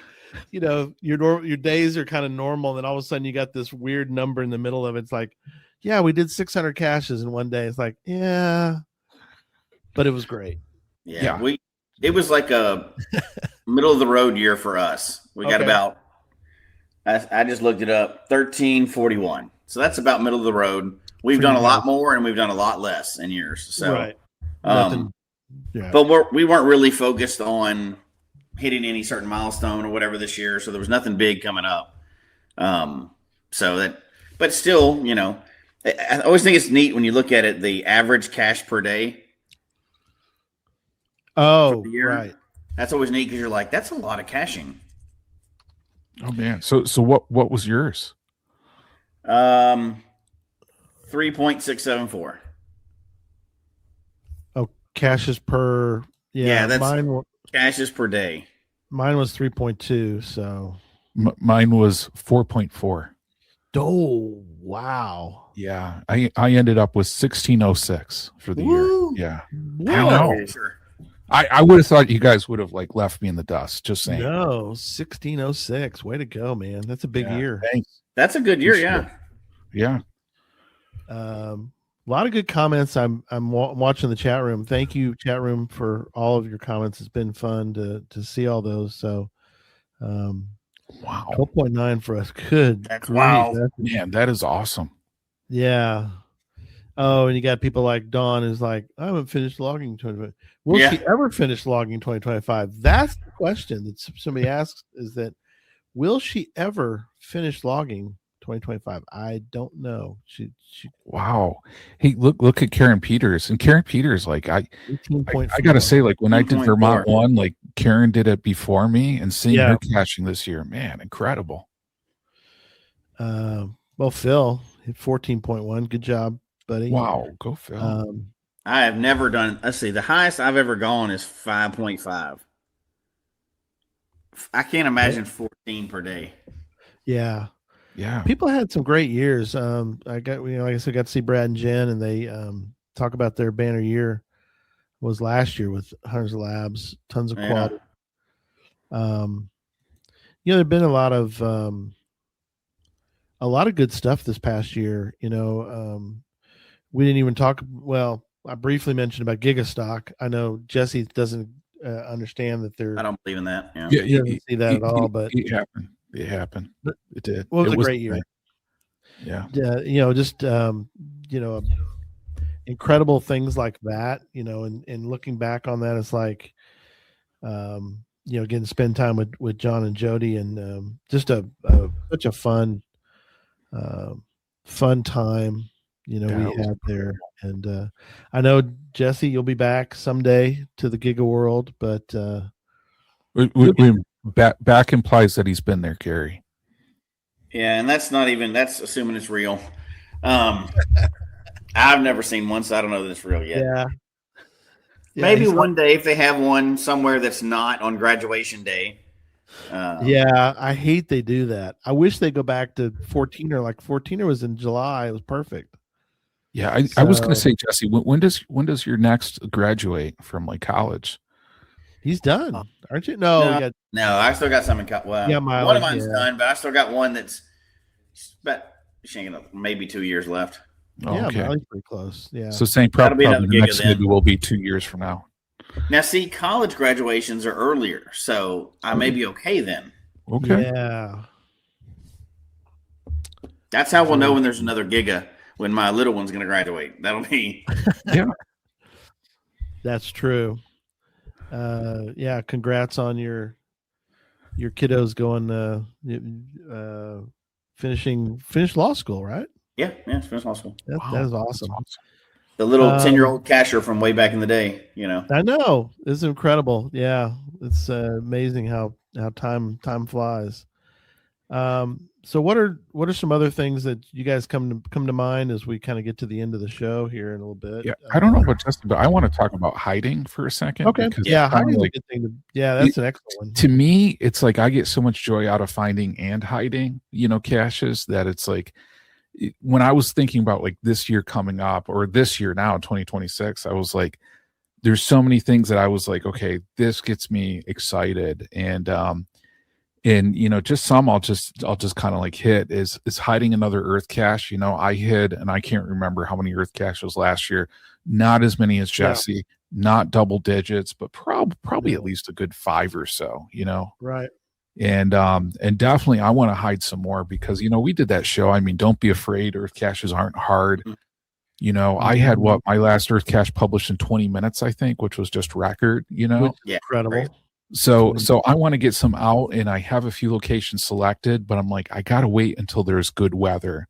your days are kind of normal. And then all of a sudden you got this weird number in the middle of it. It's like, yeah, we did 600 caches in one day. It's like, yeah, but it was great. Yeah. It was like a middle of the road year for us. We got about, I just looked it up, 1341. So that's about middle of the road. We've done a lot more and we've done a lot less in years. So, right. But we weren't really focused on hitting any certain milestone or whatever this year. So there was nothing big coming up. But still, I always think it's neat when you look at it, the average cache per day. Oh, right. That's always neat because you're like, that's a lot of caching. Oh man. So what was yours? 3.674. Oh, caches per. Yeah, that's caches per day. Mine was 3.2. So mine was 4.4. Oh, wow. Yeah. I ended up with 1606 for the Woo. year. Yeah. Wow. I know. Okay, sure. I would have thought you guys would have left me in the dust. Just saying. No, 1606. Way to go, man. That's a big year. Thanks. That's a good year. Yeah. Yeah. A lot of good comments. I'm watching the chat room. Thank you, chat room, for all of your comments. It's been fun to see all those. So, wow, 12.9 for us. Good. That's wow. Man, that is awesome. Yeah. Oh, and you got people like Dawn who's like, I haven't finished logging 2025. Will she ever finish logging 2025? That's the question that somebody asks, is that will she ever finish logging 2025? I don't know. She wow. Hey, look at Karen Peters. And Karen Peters, I gotta say, when I did Vermont 1, Karen did it before me, and seeing her caching this year, man, incredible. Well, Phil hit 14.1. Good job, buddy. Wow, go Phil. I have never done, let's see, the highest I've ever gone is 5.5. I can't imagine 14 per day. Yeah. Yeah. People had some great years. I got, like I said, got to see Brad and Jen, and they talk about their banner year was last year with Hunters Labs, tons of quality. There've been a lot of good stuff this past year. We didn't even talk. Well, I briefly mentioned about Gigastock. I know Jesse doesn't understand that they're. I don't believe in that. Yeah, he doesn't see that at all. But it happened. It happened. It did. Well, it was a great year. Yeah. Just incredible things like that. And looking back on that, it's like, getting to spend time with John and Jody, and just such a fun time. We had there, and I know Jesse, you'll be back someday to the Giga World, but back implies that he's been there, Gary. Yeah, and that's assuming it's real. I've never seen one, so I don't know that it's real yet. Yeah. Maybe one day if they have one somewhere that's not on graduation day. I hate they do that. I wish they go back to 14er. Like 14er was in July. It was perfect. Yeah, I was going to say, Jesse, when does your next graduate from college? He's done, aren't you? No, I still got some in college. Well, one of mine's done, but I still got one that's maybe 2 years left. Oh, yeah, okay. Molly's pretty close. Yeah. So St. Probably the next maybe will be 2 years from now. Now, see, college graduations are earlier, so I may be okay then. Okay. Yeah. That's how we'll know when there's another Giga, when my little one's going to graduate. That'll be. Yeah. That's true. Congrats on your your kiddos going finish law school, right? Yeah, it's finished law school. That is awesome. The little 10-year-old cacher from way back in the day, I know. It's incredible. Yeah. It's amazing how time flies. So what are some other things that you guys come to mind as we kind of get to the end of the show here in a little bit? Yeah, I don't know about Justin, but I want to talk about hiding for a second. Okay. Yeah, hiding is a good thing that's an excellent one. To me, it's like I get so much joy out of finding and hiding, caches, that it's like when I was thinking about like this year coming up, or this year now, 2026, I was like, there's so many things that I was like, okay, this gets me excited. And just some I'll just kind of like hit is hiding another earth cache. I hid, and I can't remember how many earth caches last year. Not as many as Jesse, not double digits, but probably at least a good 5 or so, Right. And definitely I want to hide some more because we did that show. I mean, don't be afraid, earth caches aren't hard. I had my last earth cache published in 20 minutes, I think, which was just record, Incredible. Right. So I want to get some out, and I have a few locations selected, but I'm like, I got to wait until there's good weather,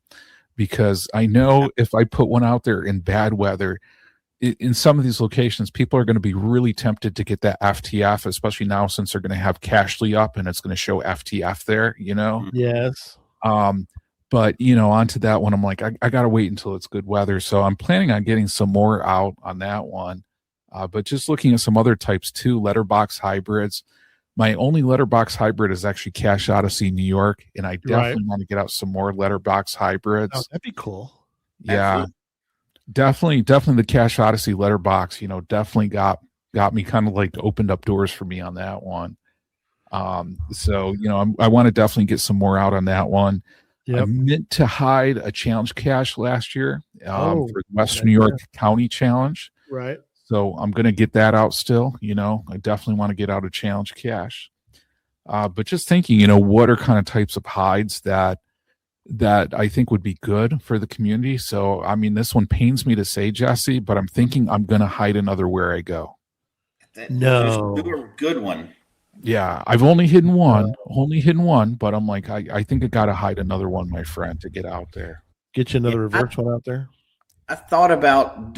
because I know if I put one out there in bad weather, in some of these locations, people are going to be really tempted to get that FTF, especially now since they're going to have Cachely up and it's going to show FTF there, Yes. But onto that one, I'm like, I got to wait until it's good weather. So I'm planning on getting some more out on that one. But just looking at some other types too, letterbox hybrids. My only letterbox hybrid is actually Cache Odyssey New York, and I definitely want to get out some more letterbox hybrids. Oh, that'd be cool. Yeah, definitely the Cache Odyssey letterbox. Definitely got me kind of like opened up doors for me on that one. So I want to definitely get some more out on that one. Yep. I meant to hide a challenge cache last year for the Western New York County Challenge. Right. So I'm going to get that out still. I definitely want to get out a challenge cache. But just thinking, what are kind of types of hides that I think would be good for the community. So, I mean, this one pains me to say, Jesse, but I'm thinking I'm going to hide another Where I Go. No. A good one. Yeah, I've only hidden one, but I'm like, I think I got to hide another one, my friend, to get out there. Get you another reverse one out there. I thought about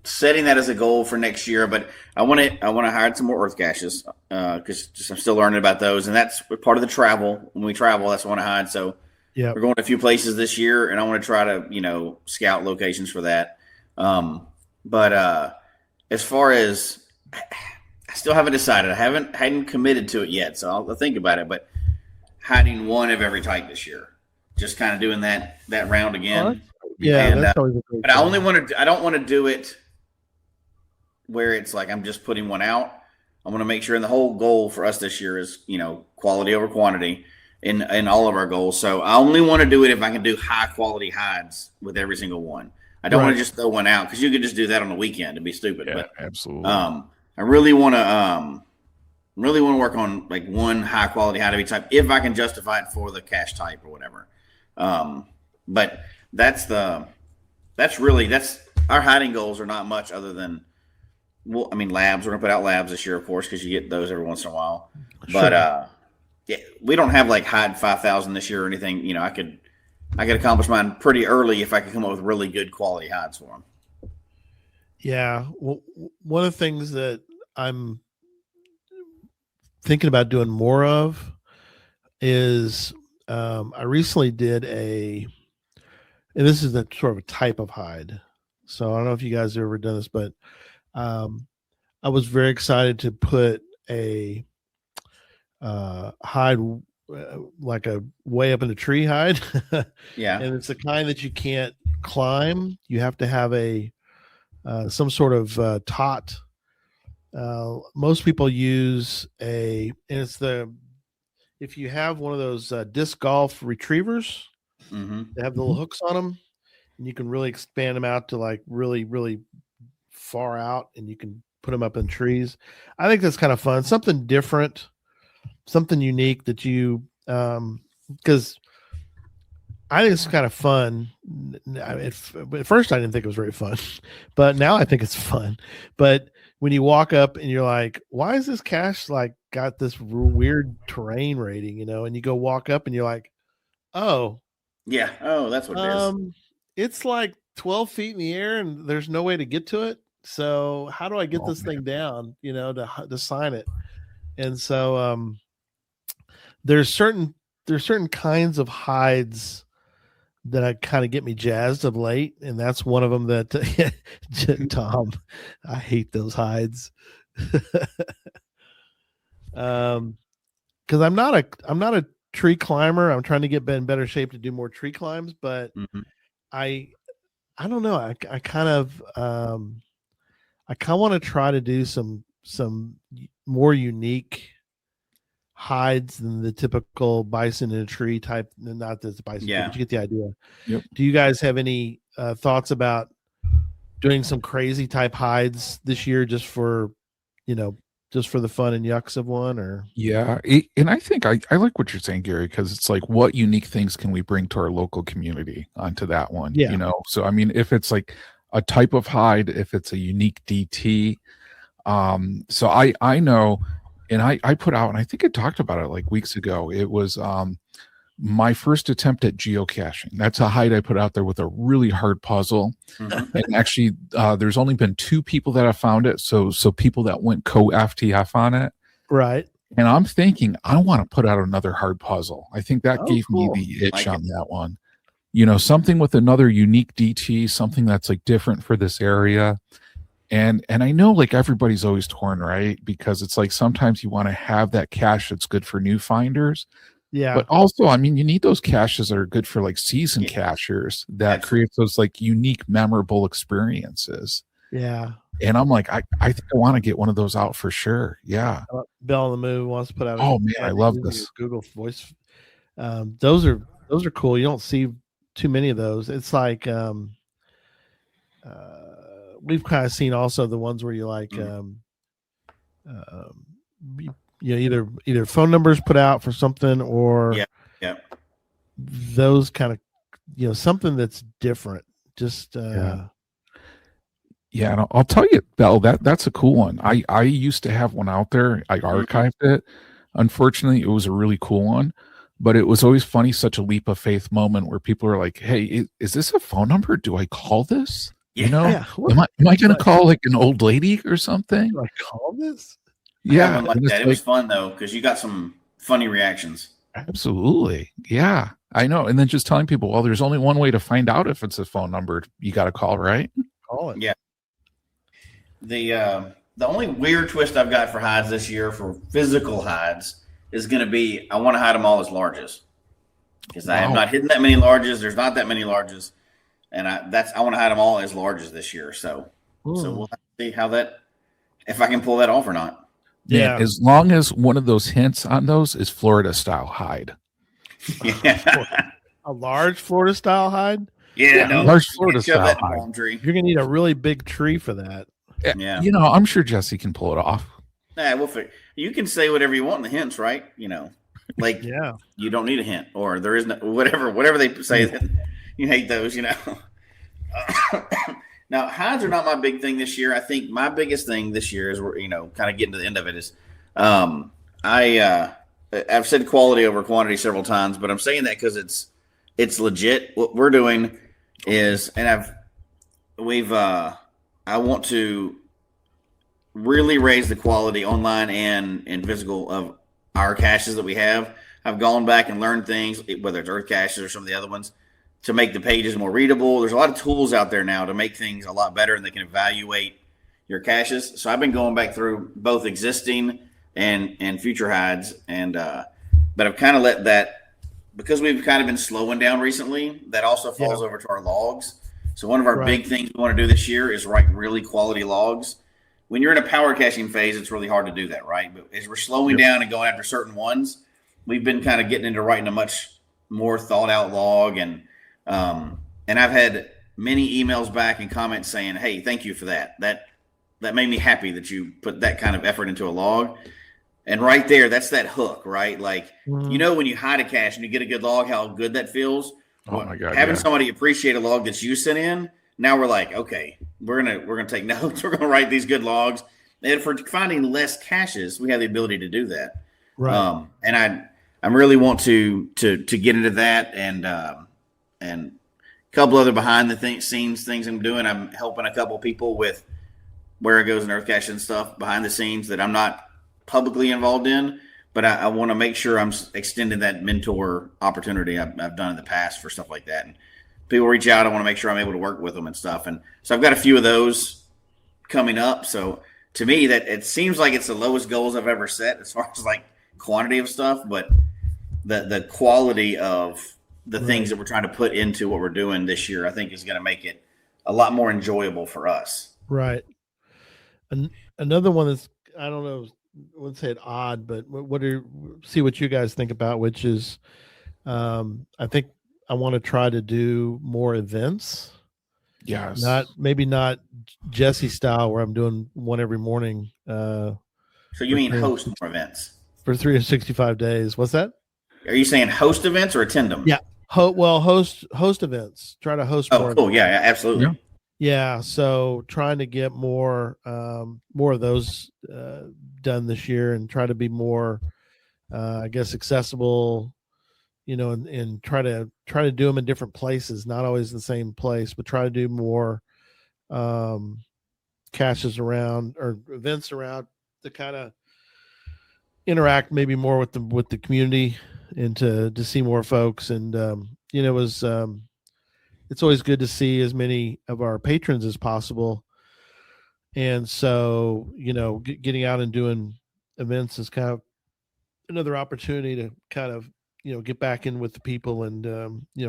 setting that as a goal for next year, but I want to hide some more earth caches because I'm still learning about those, and that's part of the travel. When we travel, that's what I want to hide. So we're going to a few places this year, and I want to try to scout locations for that. But as far as I still haven't decided. I hadn't committed to it yet, so I'll think about it. But hiding one of every type this year, just kind of doing that round again. That's always a great but I don't want to do it where it's like I'm just putting one out. I want to make sure, and the whole goal for us this year is quality over quantity in all of our goals. So I only want to do it if I can do high quality hides with every single one. I don't want to just throw one out because you could just do that on the weekend and be stupid. Yeah, but absolutely. I really want to work on like one high quality hide every type if I can justify it for the cache type or whatever. But that's our hiding goals are not much other than labs. We're gonna put out labs this year, of course, because you get those every once in a while. Sure. But we don't have like hide 5,000 this year or anything. I could accomplish mine pretty early if I could come up with really good quality hides for them. Yeah. Well, one of the things that I'm thinking about doing more of is I recently did and this is the sort of a type of hide. So I don't know if you guys have ever done this, but I was very excited to put a hide like a way up in the tree hide. Yeah. And it's the kind that you can't climb. You have to have some sort of tot. Most people use if you have one of those disc golf retrievers, they have the little hooks on them, and you can really expand them out to like really, really far out, and you can put them up in trees. I think that's kind of fun, something different, something unique that because I think it's kind of fun. At first, I didn't think it was very fun, but now I think it's fun. But when you walk up and you're like, why is this cache like got this weird terrain rating, and you go walk up and you're like, oh, Yeah. Oh, that's what it is. it's like 12 feet in the air and there's no way to get to it. So how do I get this thing down, to sign it? And so there's certain kinds of hides that kind of get me jazzed of late, and that's one of them that Tom, I hate those hides. Because I'm not a tree climber. I'm trying to get in better shape to do more tree climbs, but I don't know. I kind of want to try to do some more unique hides than the typical bison in a tree type. Not that it's bison, but you get the idea. Yep. Do you guys have any thoughts about doing some crazy type hides this year, just for the fun and yucks of one? Or and I think I like what you're saying, Gary, because it's like, what unique things can we bring to our local community onto that one? So I mean, if it's like a type of hide, if it's a unique DT, so I know. And I put out, and I think I talked about it like weeks ago. It was my first attempt at geocaching. That's a hide I put out there with a really hard puzzle. And actually, there's only been 2 people that have found it. So people that went co-FTF on it. Right. And I'm thinking, I want to put out another hard puzzle. I think that gave me the itch on that one. Something with another unique DT, something that's like different for this area. And I know like everybody's always torn, right? Because it's like sometimes you want to have that cache that's good for new finders. Yeah. But also, I mean, you need those caches that are good for like seasoned cachers that creates those like unique, memorable experiences. Yeah. And I'm like, I think I want to get one of those out for sure. Yeah. Bell on the Move wants to put out. Oh man, I love this Google Voice. Those are cool. You don't see too many of those. It's like we've kind of seen also the ones where you like either phone numbers put out for something, or those kind of something that's different. Just and I'll tell you, Bell, that's a cool one. I used to have one out there. I archived it. Unfortunately, it was a really cool one, but it was always funny, such a leap of faith moment where people are like, hey, is this a phone number? Do I call this? Am I going to call like an old lady or something? Do I call this? Yeah. It was fun though, because you got some funny reactions. Absolutely. Yeah, I know. And then just telling people, well, there's only one way to find out if it's a phone number. You got to call, right? Call it. Yeah. The only weird twist I've got for hides this year, for physical hides, is going to be, I want to hide them all as larges, because I have not hidden that many larges. There's not that many larges. And I want to hide them all as larges this year. So we'll have to see if I can pull that off or not. Yeah. As long as one of those hints on those is Florida style hide. Yeah. A large Florida style hide? Yeah. No, large Florida style hide. You're going to need a really big tree for that. Yeah. I'm sure Jesse can pull it off. You can say whatever you want in the hints, right? Like, you don't need a hint, or there is no, whatever they say that you hate those, Now, hides are not my big thing this year. I think my biggest thing this year is we're, kind of getting to the end of it is, I've said quality over quantity several times, but I'm saying that because it's legit. What we're doing is, and I want to really raise the quality online and physical of our caches that we have. I've gone back and learned things, whether it's Earth caches or some of the other ones, to make the pages more readable. There's a lot of tools out there now to make things a lot better, and they can evaluate your caches. So I've been going back through both existing and future hides, but I've kind of let that, because we've kind of been slowing down recently, that also falls over to our logs. So one of our big things we want to do this year is write really quality logs. When you're in a power caching phase, it's really hard to do that, right? But as we're slowing down and going after certain ones, we've been kind of getting into writing a much more thought out log. And I've had many emails back and comments saying, hey, thank you for that. That made me happy that you put that kind of effort into a log. And right there, that's that hook, right? Like, when you hide a cache and you get a good log, how good that feels. Oh my God. Having somebody appreciate a log that you sent in, now we're like, okay, we're gonna take notes. We're gonna write these good logs. And for finding less caches, we have the ability to do that. Right. And I really want to get into that and a couple other behind the scenes things I'm doing. I'm helping a couple people with where it goes in earth cache and stuff behind the scenes that I'm not publicly involved in, but I want to make sure I'm extending that mentor opportunity I've done in the past for stuff like that. And people reach out, I want to make sure I'm able to work with them and stuff. And so I've got a few of those coming up. So to me, that it seems like it's the lowest goals I've ever set as far as like quantity of stuff, but the quality of the things that we're trying to put into what we're doing this year, I think is going to make it a lot more enjoyable for us. Right. And another one that's, I don't know, I wouldn't say it odd, but see what you guys think about, which is, I think I want to try to do more events. Yes. Maybe not Jesse style where I'm doing one every morning. So you mean host more events for 365 days? What's that? Are you saying host events or attend them? Yeah. Host events. Try to host more. Oh, cool. Yeah, absolutely. Yeah. So trying to get more of those done this year and try to be more, I guess, accessible, and try to do them in different places, not always the same place, but try to do more caches around or events around to kind of interact maybe more with the community and to see more folks. And it was it's always good to see as many of our patrons as possible. And so, getting out and doing events is kind of another opportunity to kind of, get back in with the people and,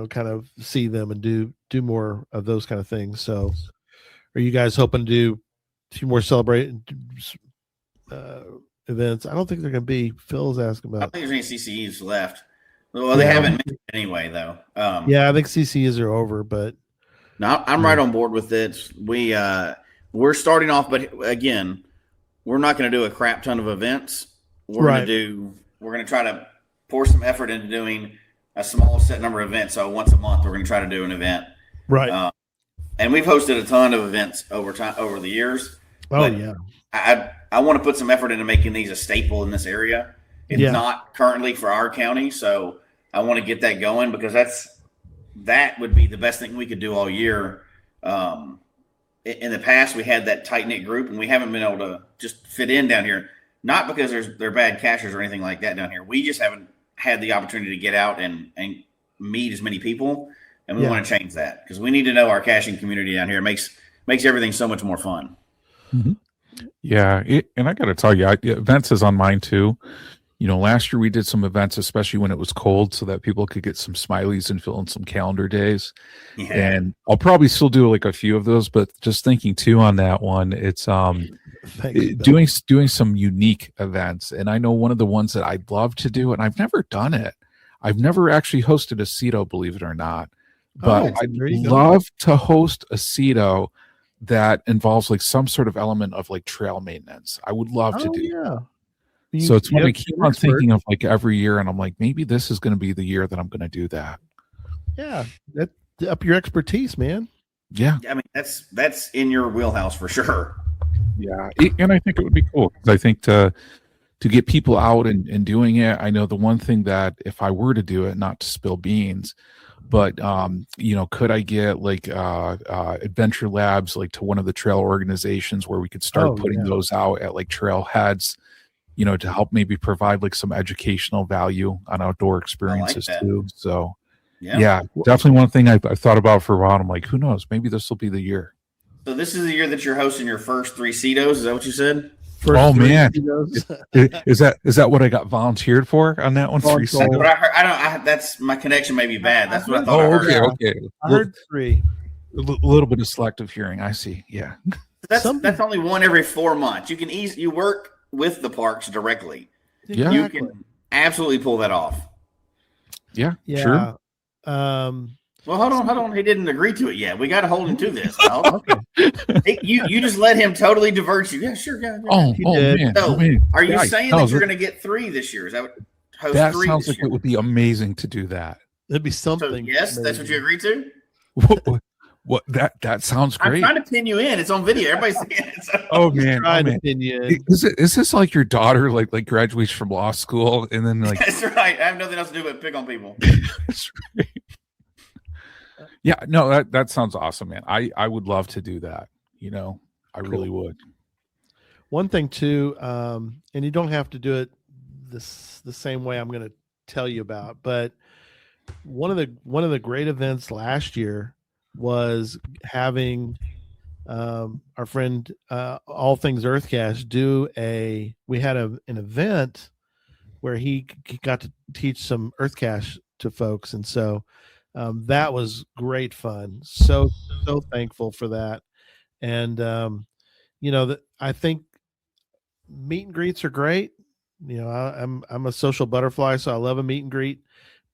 kind of see them and do more of those kind of things. So are you guys hoping to do a few more events? I don't think they're going to be. Phil's asking about. I don't think there's any CCEs left. Well, they haven't mentioned it anyway, though. I think CCEs are over, but no, I'm right on board with it. We're starting off, but again, we're not going to do a crap ton of events. We're going to try to pour some effort into doing a small set number of events. So once a month, we're going to try to do an event. Right. And we've hosted a ton of events over the years. Oh yeah. I want to put some effort into making these a staple in this area. It's not currently for our county, so I want to get that going because that would be the best thing we could do all year. In the past, we had that tight-knit group, and we haven't been able to just fit in down here. Not because they're bad cachers or anything like that down here. We just haven't had the opportunity to get out and meet as many people, and we want to change that because we need to know our caching community down here. It makes everything so much more fun. Mm-hmm. Yeah, and I got to tell you, events is on mine too. Last year we did some events, especially when it was cold, so that people could get some smileys and fill in some calendar days. Yeah. And I'll probably still do like a few of those, but just thinking too on that one, it's doing some unique events. And I know one of the ones that I'd love to do, and I've never done it. I've never actually hosted a CETO, believe it or not, but I'd love to host a CETO that involves like some sort of element of like trail maintenance. I would love to do that. So it's when I keep on thinking of like every year, and I'm like, maybe this is going to be the year that I'm going to do that. Yeah, that's up your expertise, man. Yeah, I mean that's in your wheelhouse for sure. Yeah, and I think it would be cool. I think to get people out and doing it. I know the one thing that if I were to do it, not to spill beans, but could I get like Adventure Labs like to one of the trail organizations where we could start putting those out at like trailheads? To help maybe provide like some educational value on outdoor experiences too. So yeah, definitely one thing I've thought about for a while. I'm like, who knows? Maybe this will be the year. So this is the year that you're hosting your first 3 CETOs. Is that what you said? Man, is that what I got volunteered for on that one? 3 CETOs. But I heard, I don't. That's my connection may be bad. That's what I thought. Okay. I heard 3. A little bit of selective hearing. I see. Yeah. That's only one every 4 months. You can you work with the parks directly. Yeah, you can absolutely pull that off. Yeah. Sure. Well, hold on. He didn't agree to it yet. We got to hold him to this. Okay. You just let him totally divert you. Yeah, sure. Yeah. Man. So, are you saying that you're going to get 3 this year? Is that what host that 3 sounds this like year? It would be amazing to do that. It'd be something. So, yes, that's what you agreed to. What that sounds I'm great. trying to pin you in. It's on video. Everybody's seeing it. So. Oh man, Trying to pin you in. Is this like your daughter like graduates from law school and then like That's right. I have nothing else to do but pick on people. That's right. Yeah, no, that sounds awesome, man. I would love to do that. You know, I really would. One thing too, and you don't have to do it the same way I'm going to tell you about, but one of the great events last year was having our friend All Things Earthcache we had an event where he got to teach some Earthcache to folks, and so that was great fun. So thankful for that. And I think meet and greets are great. You know, I'm a social butterfly, so I love a meet and greet.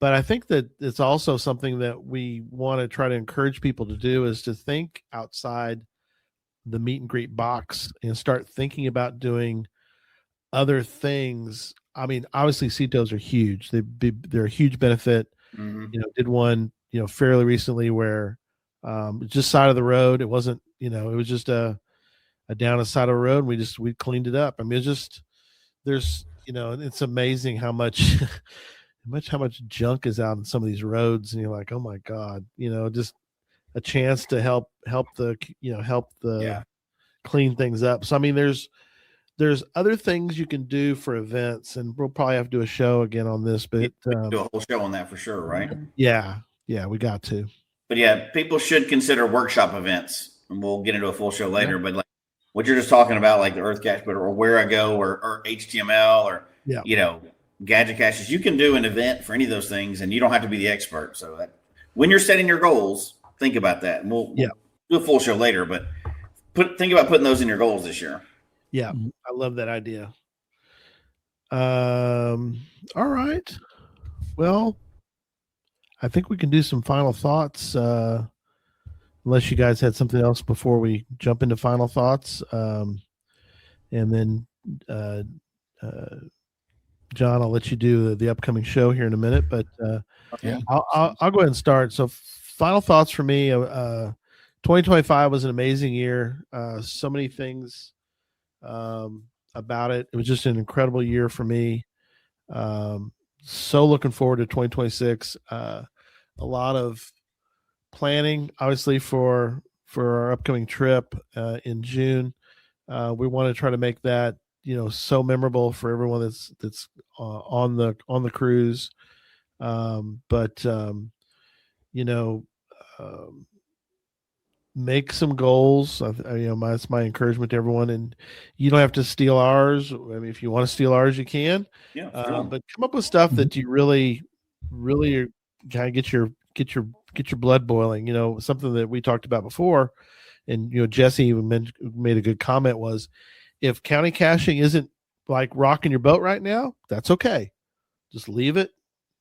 But I think that it's also something that we want to try to encourage people to do is to think outside the meet and greet box and start thinking about doing other things. I mean, obviously CETOs are huge. They're a huge benefit. Mm-hmm. You know, did one, fairly recently where just side of the road. It wasn't, it was just a down a side of the road. We cleaned it up. I mean, there's, it's amazing how much how much junk is out in some of these roads, and you're like, oh my God, just a chance to help the clean things up. So I mean, there's other things you can do for events, and we'll probably have to do a show again on this, but do a whole show on that for sure, right? Yeah, we got to. But yeah, people should consider workshop events, and we'll get into a full show later. But like what you're just talking about, like the Earthcache, or Where I Go, or HTML, or gadget caches, you can do an event for any of those things, and you don't have to be the expert. So when you're setting your goals, think about that. And we'll do a full show later, but think about putting those in your goals this year. Yeah, I love that idea. All right. Well, I think we can do some final thoughts, unless you guys had something else before we jump into final thoughts. And then, John, I'll let you do the upcoming show here in a minute, but I'll go ahead and start. So final thoughts for me, 2025 was an amazing year. So many things about it. It was just an incredible year for me. So looking forward to 2026. A lot of planning, obviously, for our upcoming trip in June. We want to try to make that so memorable for everyone that's on the cruise. Make some goals. That's my encouragement to everyone. And you don't have to steal ours. I mean, if you want to steal ours, you can. Yeah, sure. But come up with stuff that you really kind of get your blood boiling. Something that we talked about before, and Jesse even made a good comment was, if county caching isn't like rocking your boat right now, that's okay. Just leave it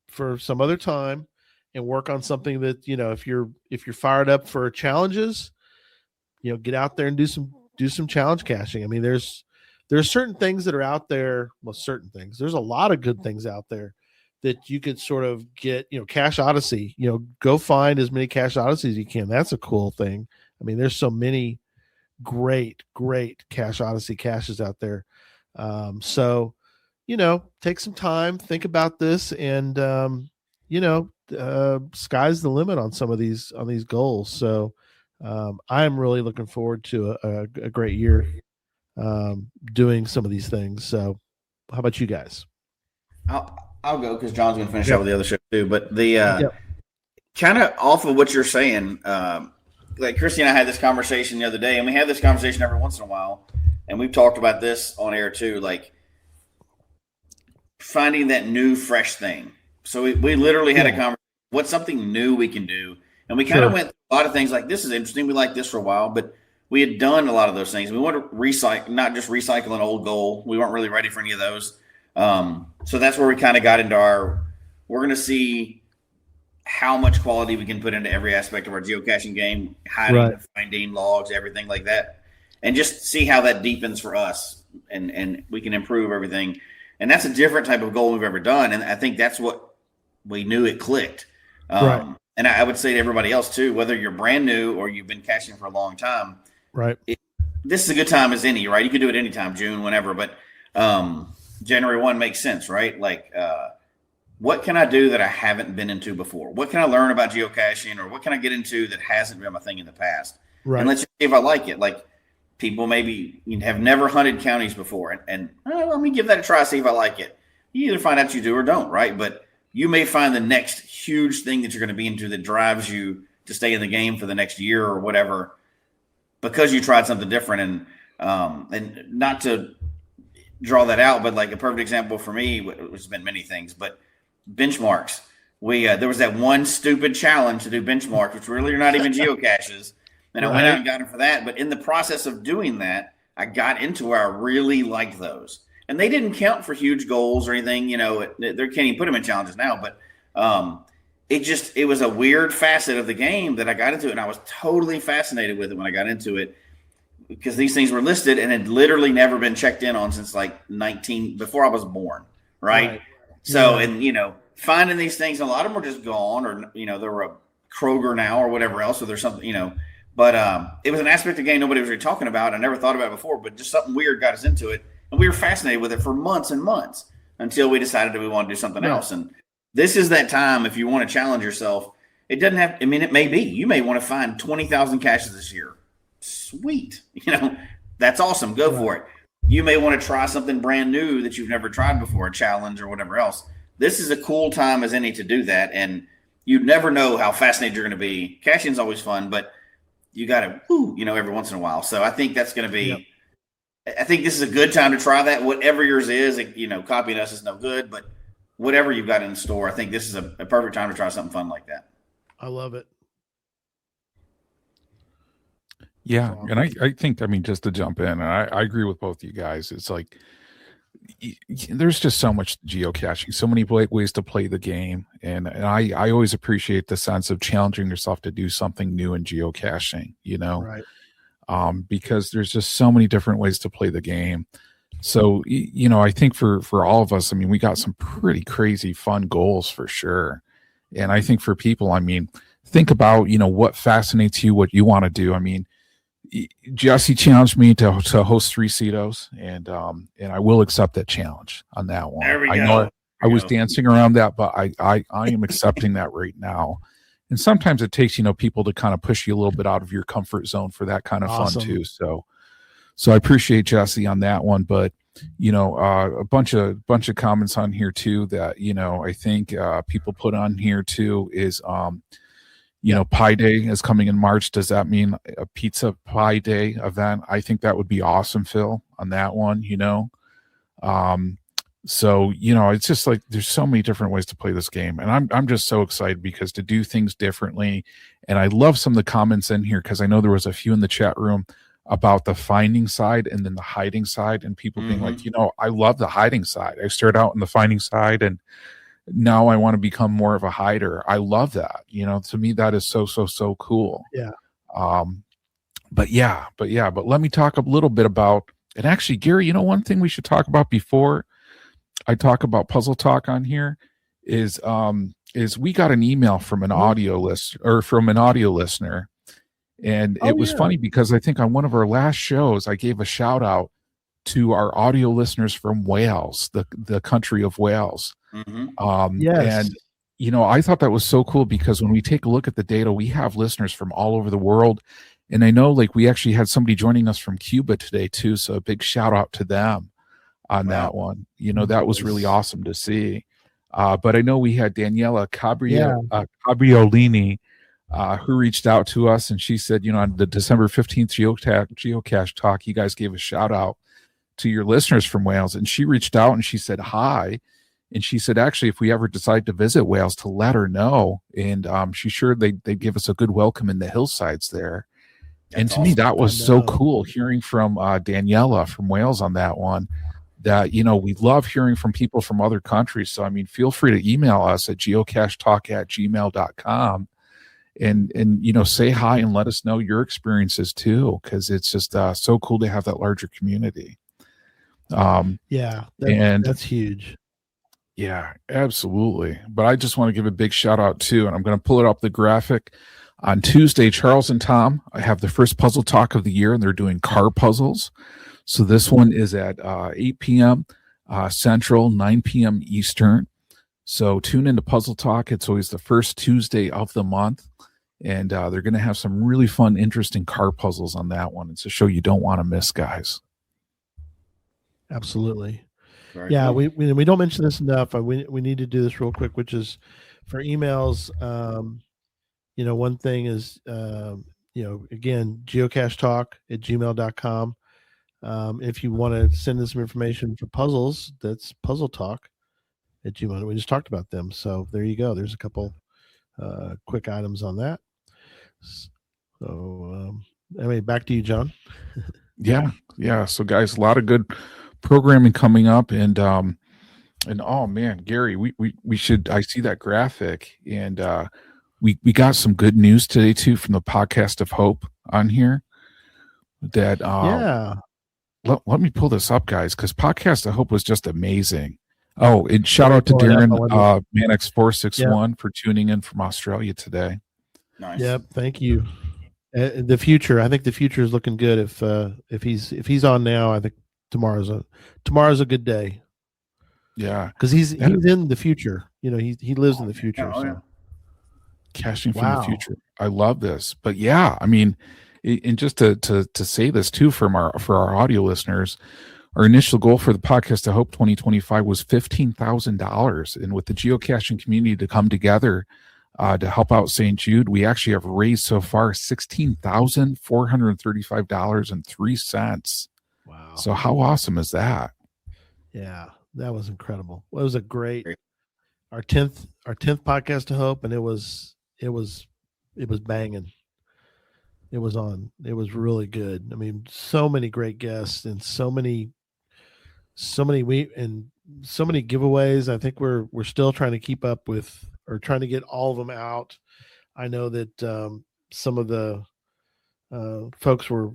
for some other time and work on something that, if you're fired up for challenges, get out there and do some challenge caching. I mean, there's certain things that are out there. Well, certain things. There's a lot of good things out there that you could sort of get, Cache Odyssey, go find as many Cache Odysseys as you can. That's a cool thing. I mean, there's so many great Cache Odyssey caches out there. So, take some time, think about this, and, sky's the limit on some of these goals. So, I'm really looking forward to a great year, doing some of these things. So how about you guys? I'll go because John's going to finish up with the other show too. But the kind of off of what you're saying, like Christy and I had this conversation the other day, and we have this conversation every once in a while, and we've talked about this on air too, like finding that new, fresh thing. So we literally had a conversation. What's something new we can do? And we kind of went through a lot of things like, this is interesting. We like this for a while, but we had done a lot of those things. We want to recycle, not just recycle an old goal. We weren't really ready for any of those. So that's where we kind of got into we're going to see how much quality we can put into every aspect of our geocaching game, hiding, finding logs, everything like that, and just see how that deepens for us, and we can improve everything. And that's a different type of goal we've ever done. And I think that's what we knew it clicked. And I would say to everybody else too, whether you're brand new or you've been caching for a long time, Right. This is a good time as any, right? You can do it anytime, June, whenever, but January 1 makes sense, right? Like, what can I do that I haven't been into before? What can I learn about geocaching, or what can I get into that hasn't been my thing in the past? Right. And let's see if I like it. Like, people maybe have never hunted counties before, and let me give that a try, see if I like it. You either find out you do or don't, right? But you may find the next huge thing that you're going to be into that drives you to stay in the game for the next year or whatever, because you tried something different. And not to draw that out, but like a perfect example for me, which has been many things, but benchmarks. There was that one stupid challenge to do benchmarks, which really are not even geocaches. And I went out and got them for that. But in the process of doing that, I got into where I really liked those. And they didn't count for huge goals or anything. They can't even put them in challenges now. But it was a weird facet of the game that I got into. And I was totally fascinated with it when I got into it, because these things were listed and had literally never been checked in on since like before I was born. Right. So, and, finding these things, a lot of them were just gone, or, there were a Kroger now or whatever else. So there's something, but it was an aspect of the game nobody was really talking about. I never thought about it before, but just something weird got us into it. And we were fascinated with it for months and months until we decided that we want to do something else. And this is that time, if you want to challenge yourself, it doesn't have, it may be, you may want to find 20,000 caches this year. Sweet. That's awesome. Go for it. You may want to try something brand new that you've never tried before, a challenge or whatever else. This is a cool time as any to do that. And you never know how fascinated you're going to be. Caching is always fun, but you got to, every once in a while. So I think that's going to be, I think this is a good time to try that. Whatever yours is, copying us is no good, but whatever you've got in store, I think this is a perfect time to try something fun like that. I love it. Yeah. And I think, just to jump in, and I agree with both you guys. It's like, there's just so much geocaching, so many ways to play the game. And I always appreciate the sense of challenging yourself to do something new in geocaching, Right. Because there's just so many different ways to play the game. So, I think for all of us, we got some pretty crazy fun goals for sure. And I think for people, think about, what fascinates you, what you want to do. Jesse challenged me to host 3 CETOs, and I will accept that challenge on that one. There we go. I know I was dancing around that, but I am accepting that right now. And sometimes it takes, people to kind of push you a little bit out of your comfort zone for that kind of fun too. So I appreciate Jesse on that one, but a bunch of comments on here too that, I think people put on here too is, Pie Day is coming in March. Does that mean a pizza pie day event? I think that would be awesome, Phil, on that one, So, it's just like, there's so many different ways to play this game. And I'm just so excited because to do things differently. And I love some of the comments in here, because I know there was a few in the chat room about the finding side and then the hiding side, and people being like, I love the hiding side. I started out in the finding side, and now I want to become more of a hider. I love that. To me, that is so cool. Yeah. But let me talk a little bit about, and actually, Gary, one thing we should talk about before I talk about Puzzle Talk on here is we got an email from an audio listener. And it was funny because I think on one of our last shows, I gave a shout out to our audio listeners from Wales, the country of Wales. Yes. And, I thought that was so cool, because when we take a look at the data, we have listeners from all over the world. And I know, we actually had somebody joining us from Cuba today too. So a big shout out to them on that one. That was really awesome to see. But I know we had Daniela Cabriolini, who reached out to us, and she said, on the December 15th Geocache talk, you guys gave a shout out to your listeners from Wales. And she reached out and she said hi. And she said, actually, if we ever decide to visit Wales, to let her know. And she's sure they'd give us a good welcome in the hillsides there. And to me, that was so cool hearing from Daniela from Wales on that one, that, we love hearing from people from other countries. So, feel free to email us at geocachetalk@gmail.com and say hi and let us know your experiences too, because it's just so cool to have that larger community. That's huge. Yeah, absolutely. But I just want to give a big shout out too, and I'm going to pull it up the graphic. On Tuesday, Charles and Tom have the first puzzle talk of the year, and they're doing car puzzles. So this one is at 8 p.m. Central, 9 p.m. Eastern. So tune into Puzzle Talk. It's always the first Tuesday of the month. And they're going to have some really fun, interesting car puzzles on that one. It's a show you don't want to miss, guys. Absolutely. Very Yeah, cool. we don't mention this enough. We need to do this real quick, which is for emails. One thing is, again, geocachetalk@gmail.com. If you want to send us some information for puzzles, that's puzzletalk@gmail. We just talked about them. So there you go. There's a couple quick items on that. So, back to you, John. Yeah. So, guys, a lot of good programming coming up, and oh man, Gary, we should. I see that graphic, and we got some good news today too from the Podcast of Hope on here. That let me pull this up, guys, because Podcast of Hope was just amazing. Oh, and shout out to Darren Manx461 for tuning in from Australia today. Nice. Yep, thank you. The future, I think the future is looking good. If he's on now, I think tomorrow's a good day. Yeah, because he's in the future. He lives in the future. Oh, yeah. Caching from the future. I love this, but yeah, I mean, and just to say this too for our audio listeners, our initial goal for the Podcast of Hope 2025 was $15,000, and with the geocaching community to come together to help out St. Jude, we actually have raised so far $16,435.03. Wow! So how awesome is that? Yeah, that was incredible. It was a great our 10th Podcast of Hope, and it was banging. It was really good. I mean, so many great guests and so many giveaways. I think we're still trying to keep up with, or trying to get all of them out. I know that some of the folks were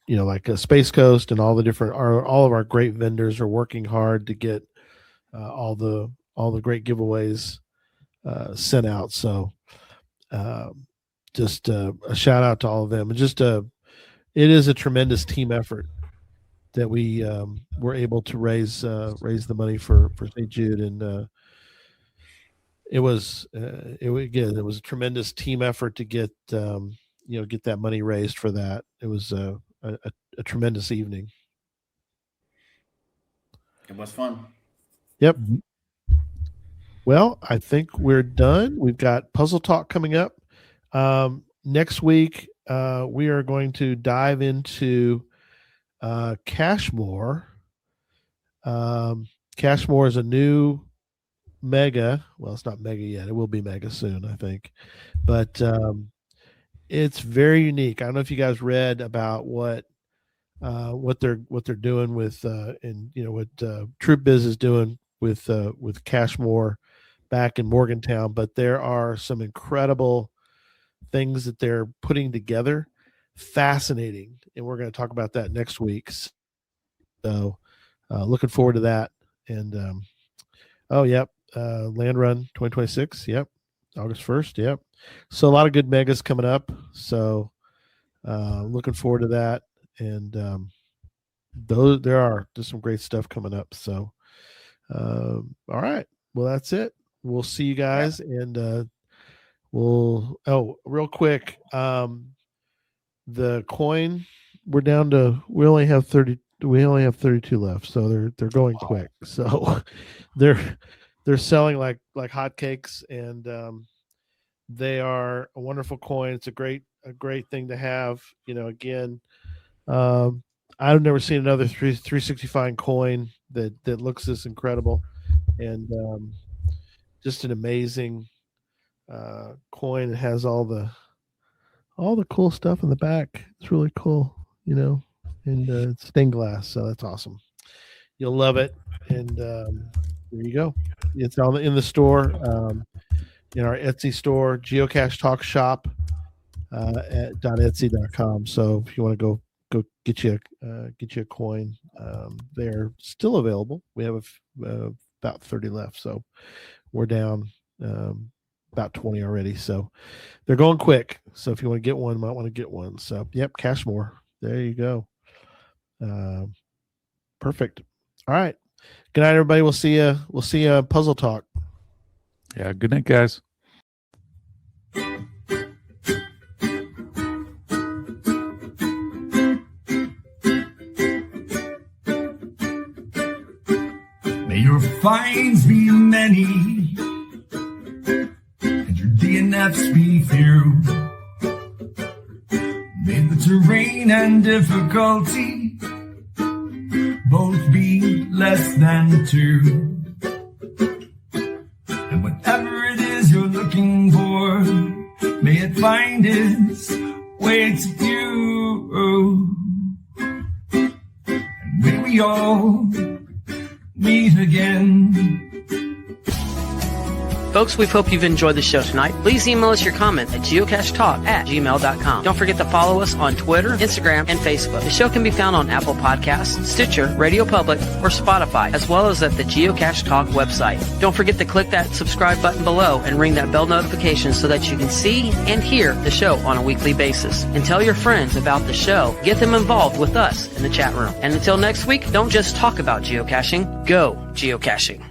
like Space Coast and all the different all of our great vendors are working hard to get all the great giveaways sent out. So just a shout out to all of them, and it is a tremendous team effort that we were able to raise the money for St. Jude, and it was a tremendous team effort to get get that money raised for that. It was a tremendous evening. It was fun. Yep. Well, I think we're done. We've got Puzzle Talk coming up next week. We are going to dive into Cashmore. Cashmore is a new mega. Well, it's not mega yet. It will be mega soon, I think. But it's very unique. I don't know if you guys read about what they're doing with and what Troop Biz is doing with Cashmore back in Morgantown, but there are some incredible things that they're putting together. Fascinating, and we're going to talk about that next week. So looking forward to that. And Land Run 2026, August 1st, so a lot of good megas coming up, so looking forward to that. And there's some great stuff coming up. So all right, well, that's it. We'll see you guys. And real quick, the coin, we only have 32 left, so they're going quick. So they're selling like hotcakes, and they are a wonderful coin. It's a great thing to have. Again, I've never seen another 365 coin that looks this incredible, and just an amazing coin. It has all the cool stuff in the back. It's really cool, and it's stained glass, so that's awesome. You'll love it. And there you go. It's in the store, in our Etsy store, Geocache Talk Shop at .etsy.com. So if you want to go go get you a coin. They're still available. We have about 30 left, so we're down about 20 already. So they're going quick. So if you want to get one, you might want to get one. So yep, cash more. There you go. Perfect. All right. Good night, everybody. We'll see you. We'll see you Puzzle Talk. Yeah. Good night, guys. May your finds be many, and your DNFs be few. May the terrain and difficulty both be less than 2. And whatever it is you're looking for, may it find its way to you. And may we all meet again. Folks, we hope you've enjoyed the show tonight. Please email us your comment at geocachetalk@gmail.com. Don't forget to follow us on Twitter, Instagram, and Facebook. The show can be found on Apple Podcasts, Stitcher, Radio Public, or Spotify, as well as at the Geocache Talk website. Don't forget to click that subscribe button below and ring that bell notification so that you can see and hear the show on a weekly basis. And tell your friends about the show. Get them involved with us in the chat room. And until next week, don't just talk about geocaching, go geocaching.